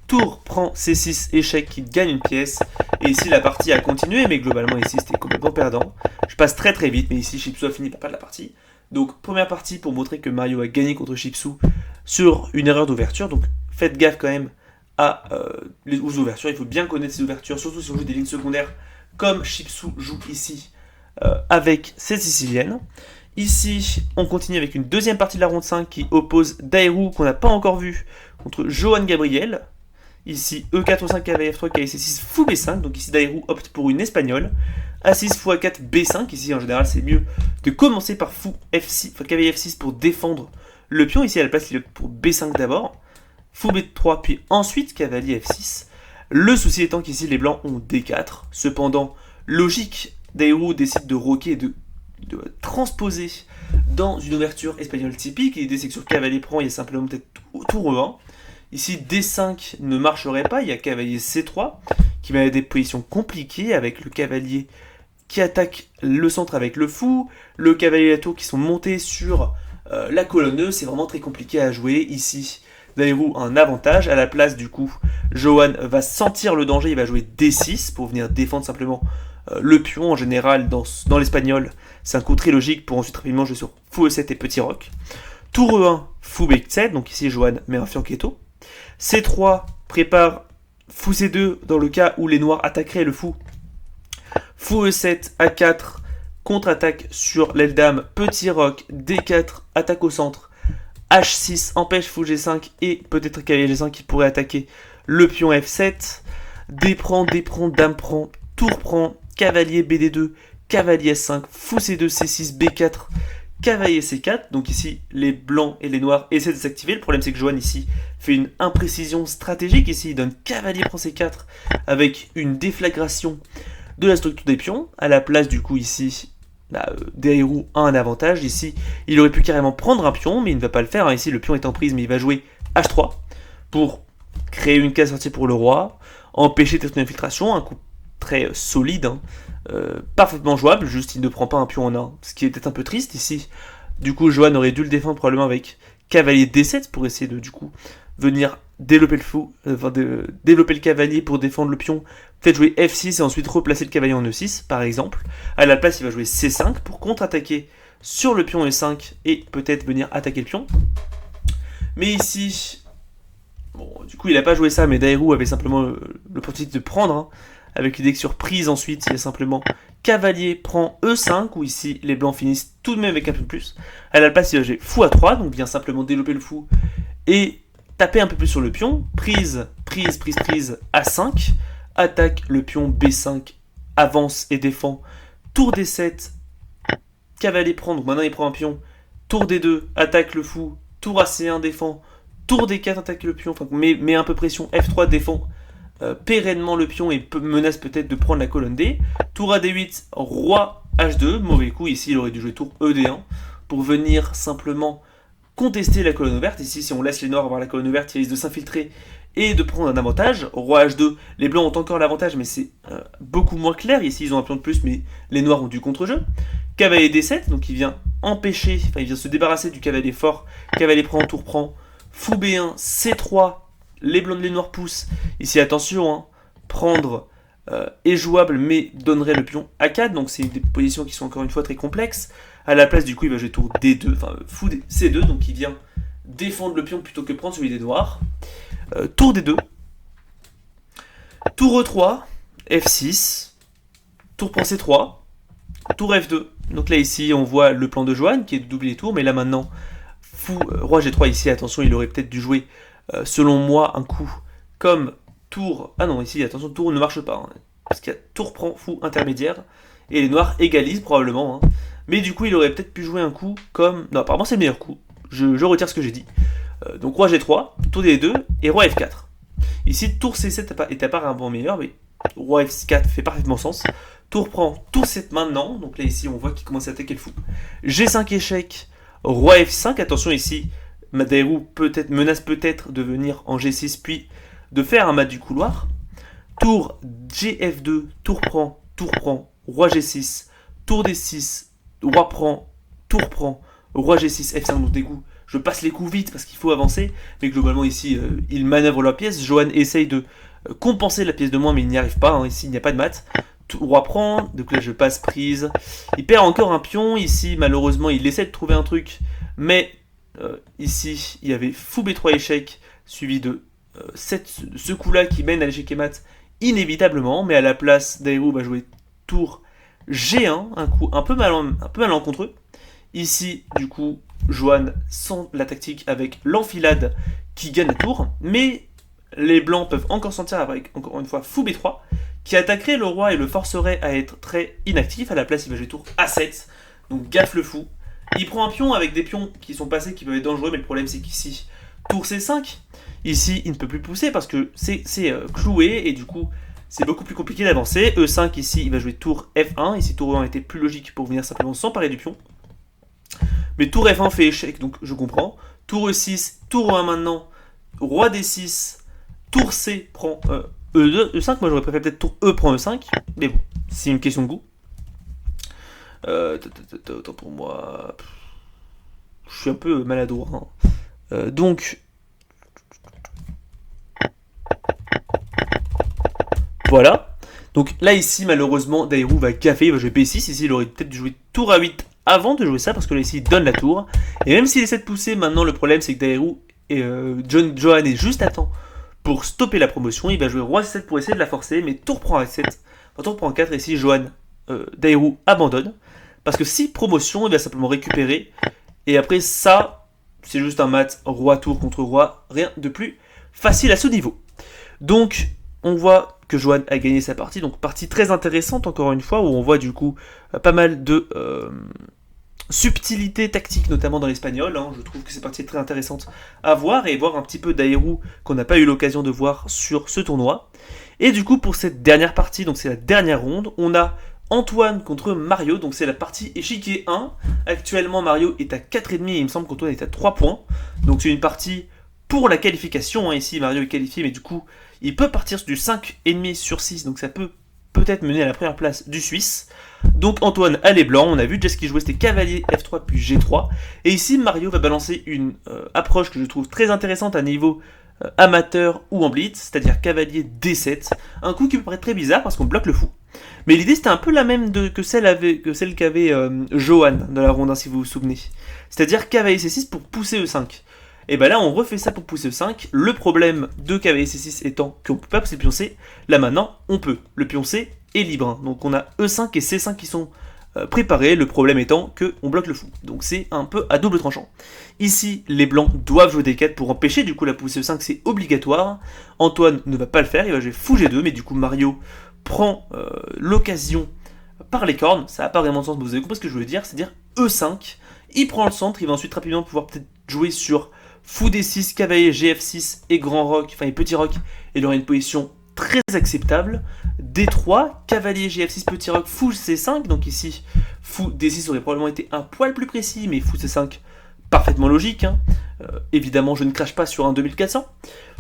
Tour prend C6, échec qui gagne une pièce. Et ici la partie a continué, mais globalement ici c'était complètement perdant. Je passe très très vite, mais ici Chipsou a fini par perdre la partie. Donc première partie pour montrer que Mario a gagné contre Chipsou sur une erreur d'ouverture. Donc faites gaffe quand même aux ouvertures. Il faut bien connaître ces ouvertures, surtout si on joue des lignes secondaires comme Chipsou joue ici avec cette sicilienne. Ici, on continue avec une deuxième partie de la ronde 5 qui oppose Dairou, qu'on n'a pas encore vu, contre Johan Gabriel. Ici, E4, 5, cavalier F3, cavalier C6, fou B5. Donc ici, Dairou opte pour une espagnole. A6, fou A4, B5. Ici, en général, c'est mieux de commencer par fou F6, cavalier F6 pour défendre le pion. Ici, à la place, il opte pour B5 d'abord. Fou B3, puis ensuite cavalier F6. Le souci étant qu'ici, les blancs ont D4. Cependant, logique, Dairou décide de roquer et de transposer dans une ouverture espagnole typique. L'idée, c'est que sur cavalier prend, il y a simplement peut-être tour E1. Ici, D5 ne marcherait pas, il y a cavalier C3 qui va avoir des positions compliquées avec le cavalier qui attaque le centre avec le fou, le cavalier et la tour qui sont montés sur la colonne E, c'est vraiment très compliqué à jouer. Ici, Dairou a un avantage, à la place du coup, Johan va sentir le danger, il va jouer D6 pour venir défendre simplement le pion. En général, dans l'espagnol, c'est un coup très logique pour ensuite rapidement jouer sur fou E7 et petit roc. Tour E1, fou B7, donc ici Johan met un fianchetto. C3 prépare fou C2 dans le cas où les noirs attaqueraient le fou. Fou E7, A4, contre-attaque sur l'aile dame, petit roc, D4, attaque au centre. H6 empêche fou G5 et peut-être cavalier G5 qui pourrait attaquer le pion F7. D prend, dame prend, tour prend, cavalier BD2, cavalier S5, fou C2, C6, B4, cavalier C4. Donc ici, les blancs et les noirs essaient de s'activer. Le problème, c'est que Johan ici fait une imprécision stratégique. Ici, il donne cavalier prend C4 avec une déflagration de la structure des pions. À la place, du coup, ici, Dairou a un avantage. Ici, il aurait pu carrément prendre un pion, mais il ne va pas le faire. Ici, le pion est en prise, mais il va jouer H3 pour créer une case sortie pour le roi, empêcher toute infiltration. Un coup très solide, parfaitement jouable, juste il ne prend pas un pion en 1, ce qui est peut-être un peu triste ici. Du coup, Johan aurait dû le défendre probablement avec cavalier D7 pour essayer de, du coup, venir développer développer le cavalier pour défendre le pion, peut-être jouer F6 et ensuite replacer le cavalier en E6 par exemple. À la place, il va jouer C5 pour contre-attaquer sur le pion E5 et peut-être venir attaquer le pion. Mais ici, bon, du coup, il n'a pas joué ça, mais Dairou avait simplement l'opportunité de prendre, avec l'idée que sur prise ensuite, il y a simplement cavalier prend E5, où ici les blancs finissent tout de même avec un peu plus. À la place, il va jouer fou A3, donc vient simplement développer le fou et taper un peu plus sur le pion. Prise A5, attaque le pion B5, avance et défend. Tour D7, cavalier prend, donc maintenant il prend un pion. Tour D2, attaque le fou. Tour AC1, défend. Tour D4, attaque le pion, enfin, met un peu pression. F3, défend pérennement le pion et menace peut-être de prendre la colonne D. Tour AD8, roi H2, mauvais coup, ici il aurait dû jouer tour ED1. pour venir simplement contester la colonne ouverte. Ici, si on laisse les noirs avoir la colonne ouverte, ils risquent de s'infiltrer et de prendre un avantage. Roi H2, les blancs ont encore l'avantage, mais c'est beaucoup moins clair. Ici, ils ont un pion de plus, mais les noirs ont du contre-jeu. Cavalier D7, donc il vient empêcher, enfin il vient se débarrasser du cavalier fort. Cavalier prend, tour prend. Fou B1, C3, les blancs, les noirs poussent. Ici, attention, hein, prendre est jouable, mais donnerait le pion A4, donc c'est des positions qui sont encore une fois très complexes. À la place, du coup, il va jouer tour D2, enfin fou C2, donc il vient défendre le pion plutôt que prendre celui des noirs. Tour D2, tour E3, F6, tour prend C3, tour F2. Donc là, ici, on voit le plan de Johan qui est de doubler les tours, mais là maintenant, fou, roi G3 ici, attention, il aurait peut-être dû jouer, selon moi, un coup comme tour. Ah non, ici, attention, tour ne marche pas, hein, parce qu'il y a tour prend, fou intermédiaire, et les noirs égalisent probablement. Hein. Mais du coup, il aurait peut-être pu jouer un coup comme. Non, apparemment, c'est le meilleur coup. Je retire ce que j'ai dit. Donc, roi G3, tour D2 et roi F4. Ici, tour C7 est apparemment meilleur, mais roi F4 fait parfaitement sens. Tour prend, tour C7 maintenant. Donc là, ici, on voit qu'il commence à attaquer le fou. G5 échec, roi F5. Attention, ici, Dairou menace peut-être de venir en G6, puis de faire un mat du couloir. Tour GF2, tour prend, roi G6, tour D6, roi prend, roi G6, F5, donc des coups. Je passe les coups vite parce qu'il faut avancer, mais globalement ici, il manœuvre la pièce. Johan essaye de compenser la pièce de moins, mais il n'y arrive pas. Hein. Ici, il n'y a pas de mat. Roi prend, donc là je passe prise. Il perd encore un pion. Ici, malheureusement, il essaie de trouver un truc, mais ici, il y avait fou B3 échec, suivi de ce coup-là qui mène à l'échec et mat inévitablement. Mais à la place, Dairou va jouer tour G1, un coup un peu malencontreux. Ici, du coup, Johan sent la tactique avec l'enfilade qui gagne la tour, mais les blancs peuvent encore sentir avec, encore une fois, fou B3, qui attaquerait le roi et le forcerait à être très inactif. À la place, il va jouer tour A7, donc gaffe le fou. Il prend un pion avec des pions qui sont passés, qui peuvent être dangereux, mais le problème c'est qu'ici, tour C5, ici, il ne peut plus pousser parce que c'est cloué, et du coup, c'est beaucoup plus compliqué d'avancer. E5, ici, il va jouer tour F1, ici, tour E1 était plus logique pour venir simplement s'emparer du pion. Mais tour F1 fait échec, donc je comprends. Tour E6, tour E1 maintenant, roi D6, tour C prend E2, E5, moi j'aurais préféré peut-être tour E prend E5, mais bon, c'est une question de goût. Autant pour moi, je suis un peu maladroit. Hein. Donc, voilà. Donc là ici, malheureusement, Dairou va gaffer, il va jouer B6, ici il aurait peut-être dû jouer tour A8 avant de jouer ça, parce que là ici il donne la tour. Et même s'il essaie de pousser, maintenant le problème c'est que Dairou et Johan est juste à temps pour stopper la promotion. Il va jouer roi C7 pour essayer de la forcer, mais tour prend A7, enfin tour prend 4, et ici Johan, Dairou abandonne. Parce que si promotion, il va simplement récupérer. Et après ça, c'est juste un mat roi tour contre roi, rien de plus facile à ce niveau. Donc on voit que Johan a gagné sa partie, donc partie très intéressante encore une fois, où on voit du coup pas mal de subtilité tactique, notamment dans l'espagnol. Hein. Je trouve que c'est partie très intéressante à voir, et voir un petit peu Dairou qu'on n'a pas eu l'occasion de voir sur ce tournoi. Et du coup, pour cette dernière partie, donc c'est la dernière ronde, on a Antoine contre Mario, donc c'est la partie échiquier 1. Actuellement, Mario est à 4,5 et il me semble qu'Antoine est à 3 points. Donc c'est une partie pour la qualification. Hein. Ici, Mario est qualifié, mais du coup, il peut partir du 5,5 sur 6, donc ça peut peut-être mener à la première place du Suisse. Donc Antoine a les blancs, on a vu déjà ce qu'il jouait, c'était cavalier F3 puis G3. Et ici, Mario va balancer une approche que je trouve très intéressante à niveau amateur ou en blitz, c'est-à-dire cavalier D7. Un coup qui peut paraître très bizarre parce qu'on bloque le fou. Mais l'idée c'était un peu la même que celle qu'avait Johan dans la ronde 1, si vous vous souvenez. C'est-à-dire cavalier C6 pour pousser E5. Et ben là on refait ça pour pousser E5. Le problème de cavalier C6 étant qu'on ne peut pas pousser le pion C. Là maintenant on peut. Le pion C est libre. Hein. Donc on a E5 et C5 qui sont préparés. Le problème étant qu'on bloque le fou. Donc c'est un peu à double tranchant. Ici les blancs doivent jouer D4 pour empêcher du coup la poussée E5, c'est obligatoire. Antoine ne va pas le faire, il va jouer fou G2, mais du coup Mario prend l'occasion par les cornes. Ça n'a pas vraiment de sens, mais vous avez compris ce que je veux dire. C'est-à-dire E5, il prend le centre, il va ensuite rapidement pouvoir peut-être jouer sur fou D6, cavalier GF6 et grand roc, enfin et petit roc, et il aura une position très acceptable. D3, cavalier Gf6, petit roc, fou C5. Donc ici, fou D6 aurait probablement été un poil plus précis, mais fou C5, parfaitement logique. Hein. Évidemment, je ne crache pas sur un 2400.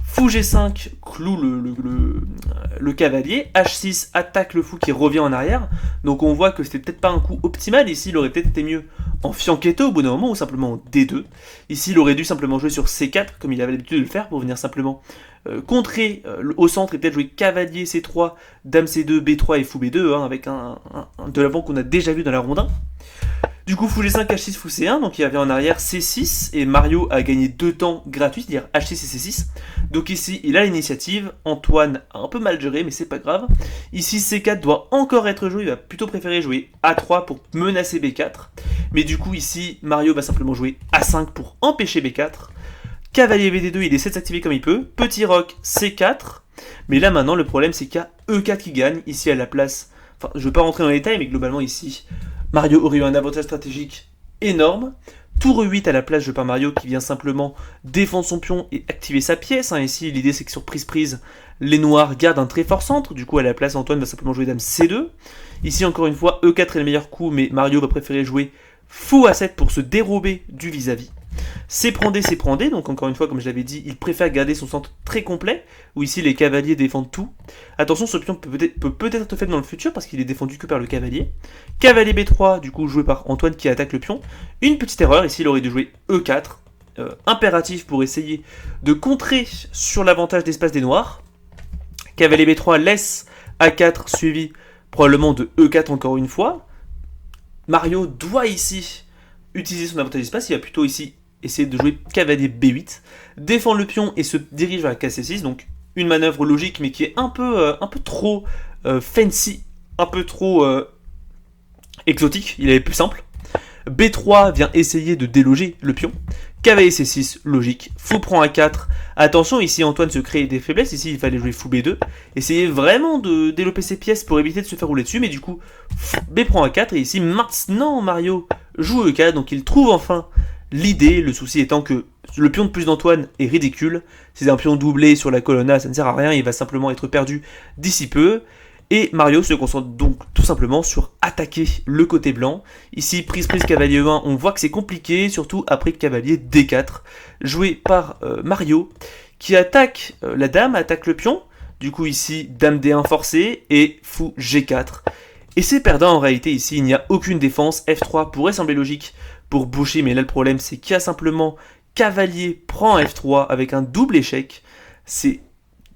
Fou G5 cloue le cavalier. H6 attaque le fou qui revient en arrière. Donc on voit que c'était peut-être pas un coup optimal. Ici, il aurait peut-être été mieux en fianchetto au bout d'un moment ou simplement en D2. Ici, il aurait dû simplement jouer sur C4 comme il avait l'habitude de le faire pour venir simplement contrer au centre et peut-être jouer cavalier C3, dame C2, B3 et fou B2 hein, avec un de l'avant qu'on a déjà vu dans la ronde 1. Du coup, fou G5, H6, fou C1, donc il y avait en arrière C6, et Mario a gagné 2 temps gratuits, c'est-à-dire H6 et C6. Donc ici, il a l'initiative, Antoine a un peu mal géré, mais c'est pas grave. Ici, C4 doit encore être joué, il va plutôt préférer jouer A3 pour menacer B4. Mais du coup, ici, Mario va simplement jouer A5 pour empêcher B4. Cavalier BD2, il essaie de s'activer comme il peut. Petit roc, C4. Mais là, maintenant, le problème, c'est qu'il y a E4 qui gagne, ici à la place... Enfin, je ne vais pas rentrer dans les détails, mais globalement, ici... Mario aurait eu un avantage stratégique énorme. Tour E8 à la place de par Mario qui vient simplement défendre son pion et activer sa pièce. Hein. Ici, l'idée c'est que sur prise, les noirs gardent un très fort centre. Du coup, à la place, Antoine va simplement jouer dame C2. Ici, encore une fois, E4 est le meilleur coup, mais Mario va préférer jouer fou A7 pour se dérober du vis-à-vis. C'est prend D, donc encore une fois, comme je l'avais dit, il préfère garder son centre très complet, où ici les cavaliers défendent tout. Attention, ce pion peut peut-être être faible dans le futur, parce qu'il est défendu que par le cavalier. Cavalier B3, du coup joué par Antoine qui attaque le pion. Une petite erreur, ici il aurait dû jouer E4, impératif pour essayer de contrer sur l'avantage d'espace des noirs. Cavalier B3 laisse A4 suivi probablement de E4 encore une fois. Mario doit ici utiliser son avantage d'espace, il va plutôt ici essayer de jouer cavalier B8, défendre le pion et se dirige vers la case C6, donc une manœuvre logique mais qui est un peu trop fancy, un peu trop exotique, il est plus simple. B3 vient essayer de déloger le pion, cavalier C6, logique, fou prend A4, attention ici Antoine se crée des faiblesses, ici il fallait jouer fou B2, essayer vraiment de développer ses pièces pour éviter de se faire rouler dessus, mais du coup B prend A4 et ici maintenant Mario joue E4, donc il trouve enfin l'idée, le souci étant que le pion de plus d'Antoine est ridicule, c'est un pion doublé sur la colonna, ça ne sert à rien, il va simplement être perdu d'ici peu. Et Mario se concentre donc tout simplement sur attaquer le côté blanc. Ici, prise cavalier E1, on voit que c'est compliqué, surtout après cavalier D4, joué par Mario, qui attaque la dame, attaque le pion. Du coup ici, dame D1 forcé et fou G4. Et c'est perdant en réalité, ici il n'y a aucune défense. F3 pourrait sembler logique pour boucher, mais là le problème c'est qu'il y a simplement cavalier prend F3 avec un double échec. C'est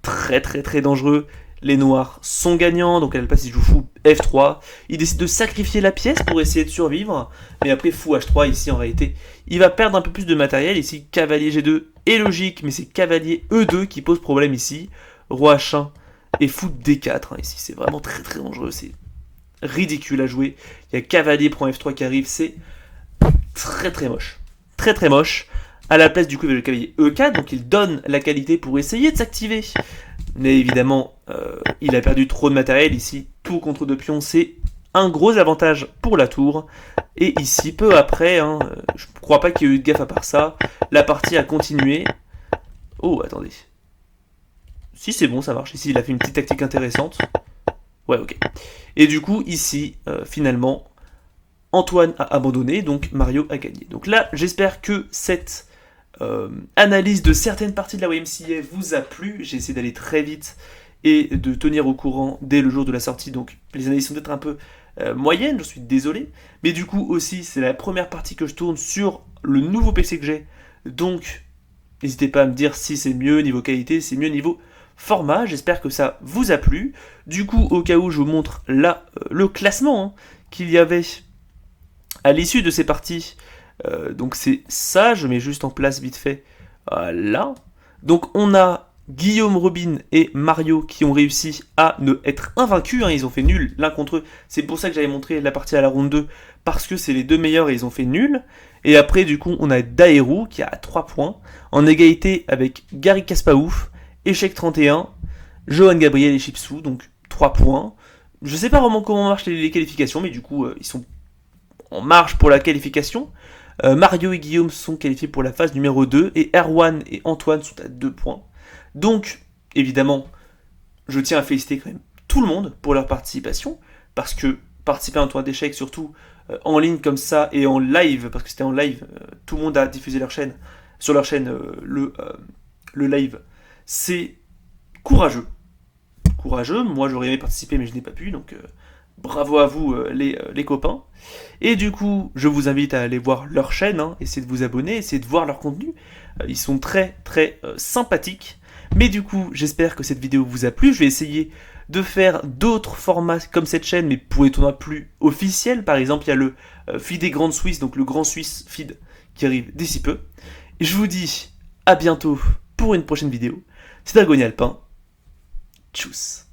très dangereux. Les noirs sont gagnants, donc à la place il joue fou F3. Il décide de sacrifier la pièce pour essayer de survivre. Mais après fou H3, ici en réalité, il va perdre un peu plus de matériel. Ici cavalier G2 est logique, mais c'est cavalier E2 qui pose problème ici. Roi H1 et fou D4. Ici c'est vraiment très dangereux, c'est ridicule à jouer. Il y a cavalier prend F3 qui arrive, c'est très moche. Très moche. À la place du coup il y a le cavalier E4, donc il donne la qualité pour essayer de s'activer. Mais évidemment, il a perdu trop de matériel ici. Tour contre 2 pions, c'est un gros avantage pour la tour. Et ici, peu après, je ne crois pas qu'il y ait eu de gaffe à part ça. La partie a continué. Oh, attendez. Si, c'est bon, ça marche. Ici, il a fait une petite tactique intéressante. Ouais, ok. Et du coup, ici, finalement, Antoine a abandonné, donc Mario a gagné. Donc là, j'espère que cette analyse de certaines parties de la YMCA vous a plu. J'ai essayé d'aller très vite et de tenir au courant dès le jour de la sortie, donc les analyses sont peut-être un peu moyennes, je suis désolé, mais du coup aussi c'est la première partie que je tourne sur le nouveau PC que j'ai, donc n'hésitez pas à me dire si c'est mieux niveau qualité, c'est mieux niveau format. J'espère que ça vous a plu. Du coup, au cas où je vous montre là le classement qu'il y avait à l'issue de ces parties. Donc c'est ça, je mets juste en place vite fait là. Donc on a Guillaume, Robin et Mario qui ont réussi à ne être invaincus, ils ont fait nul l'un contre eux. C'est pour ça que j'avais montré la partie à la ronde 2, parce que c'est les deux meilleurs et ils ont fait nul. Et après du coup on a Daeru qui a 3 points, en égalité avec Gary Kaspaouf, Échec 31, Johan Gabriel et Chipsou, donc 3 points. Je sais pas vraiment comment marchent les qualifications, mais du coup ils sont en marche pour la qualification. Mario et Guillaume sont qualifiés pour la phase numéro 2 et Erwan et Antoine sont à 2 points. Donc, évidemment, je tiens à féliciter quand même tout le monde pour leur participation, parce que participer à un tournoi d'échecs, surtout en ligne comme ça et en live, parce que c'était en live, tout le monde a diffusé sur leur chaîne le live, c'est courageux. Courageux, moi j'aurais aimé participer mais je n'ai pas pu, donc bravo à vous les copains. Et du coup, je vous invite à aller voir leur chaîne, hein, essayez de vous abonner, essayez de voir leur contenu. Ils sont très très sympathiques. Mais du coup, j'espère que cette vidéo vous a plu. Je vais essayer de faire d'autres formats comme cette chaîne, mais pour les tournois plus officiels. Par exemple, il y a le FIDE Grand Suisse, donc le Grand Suisse FIDE, qui arrive d'ici peu. Et je vous dis à bientôt pour une prochaine vidéo. C'est Dragonien Alpin. Tchuss.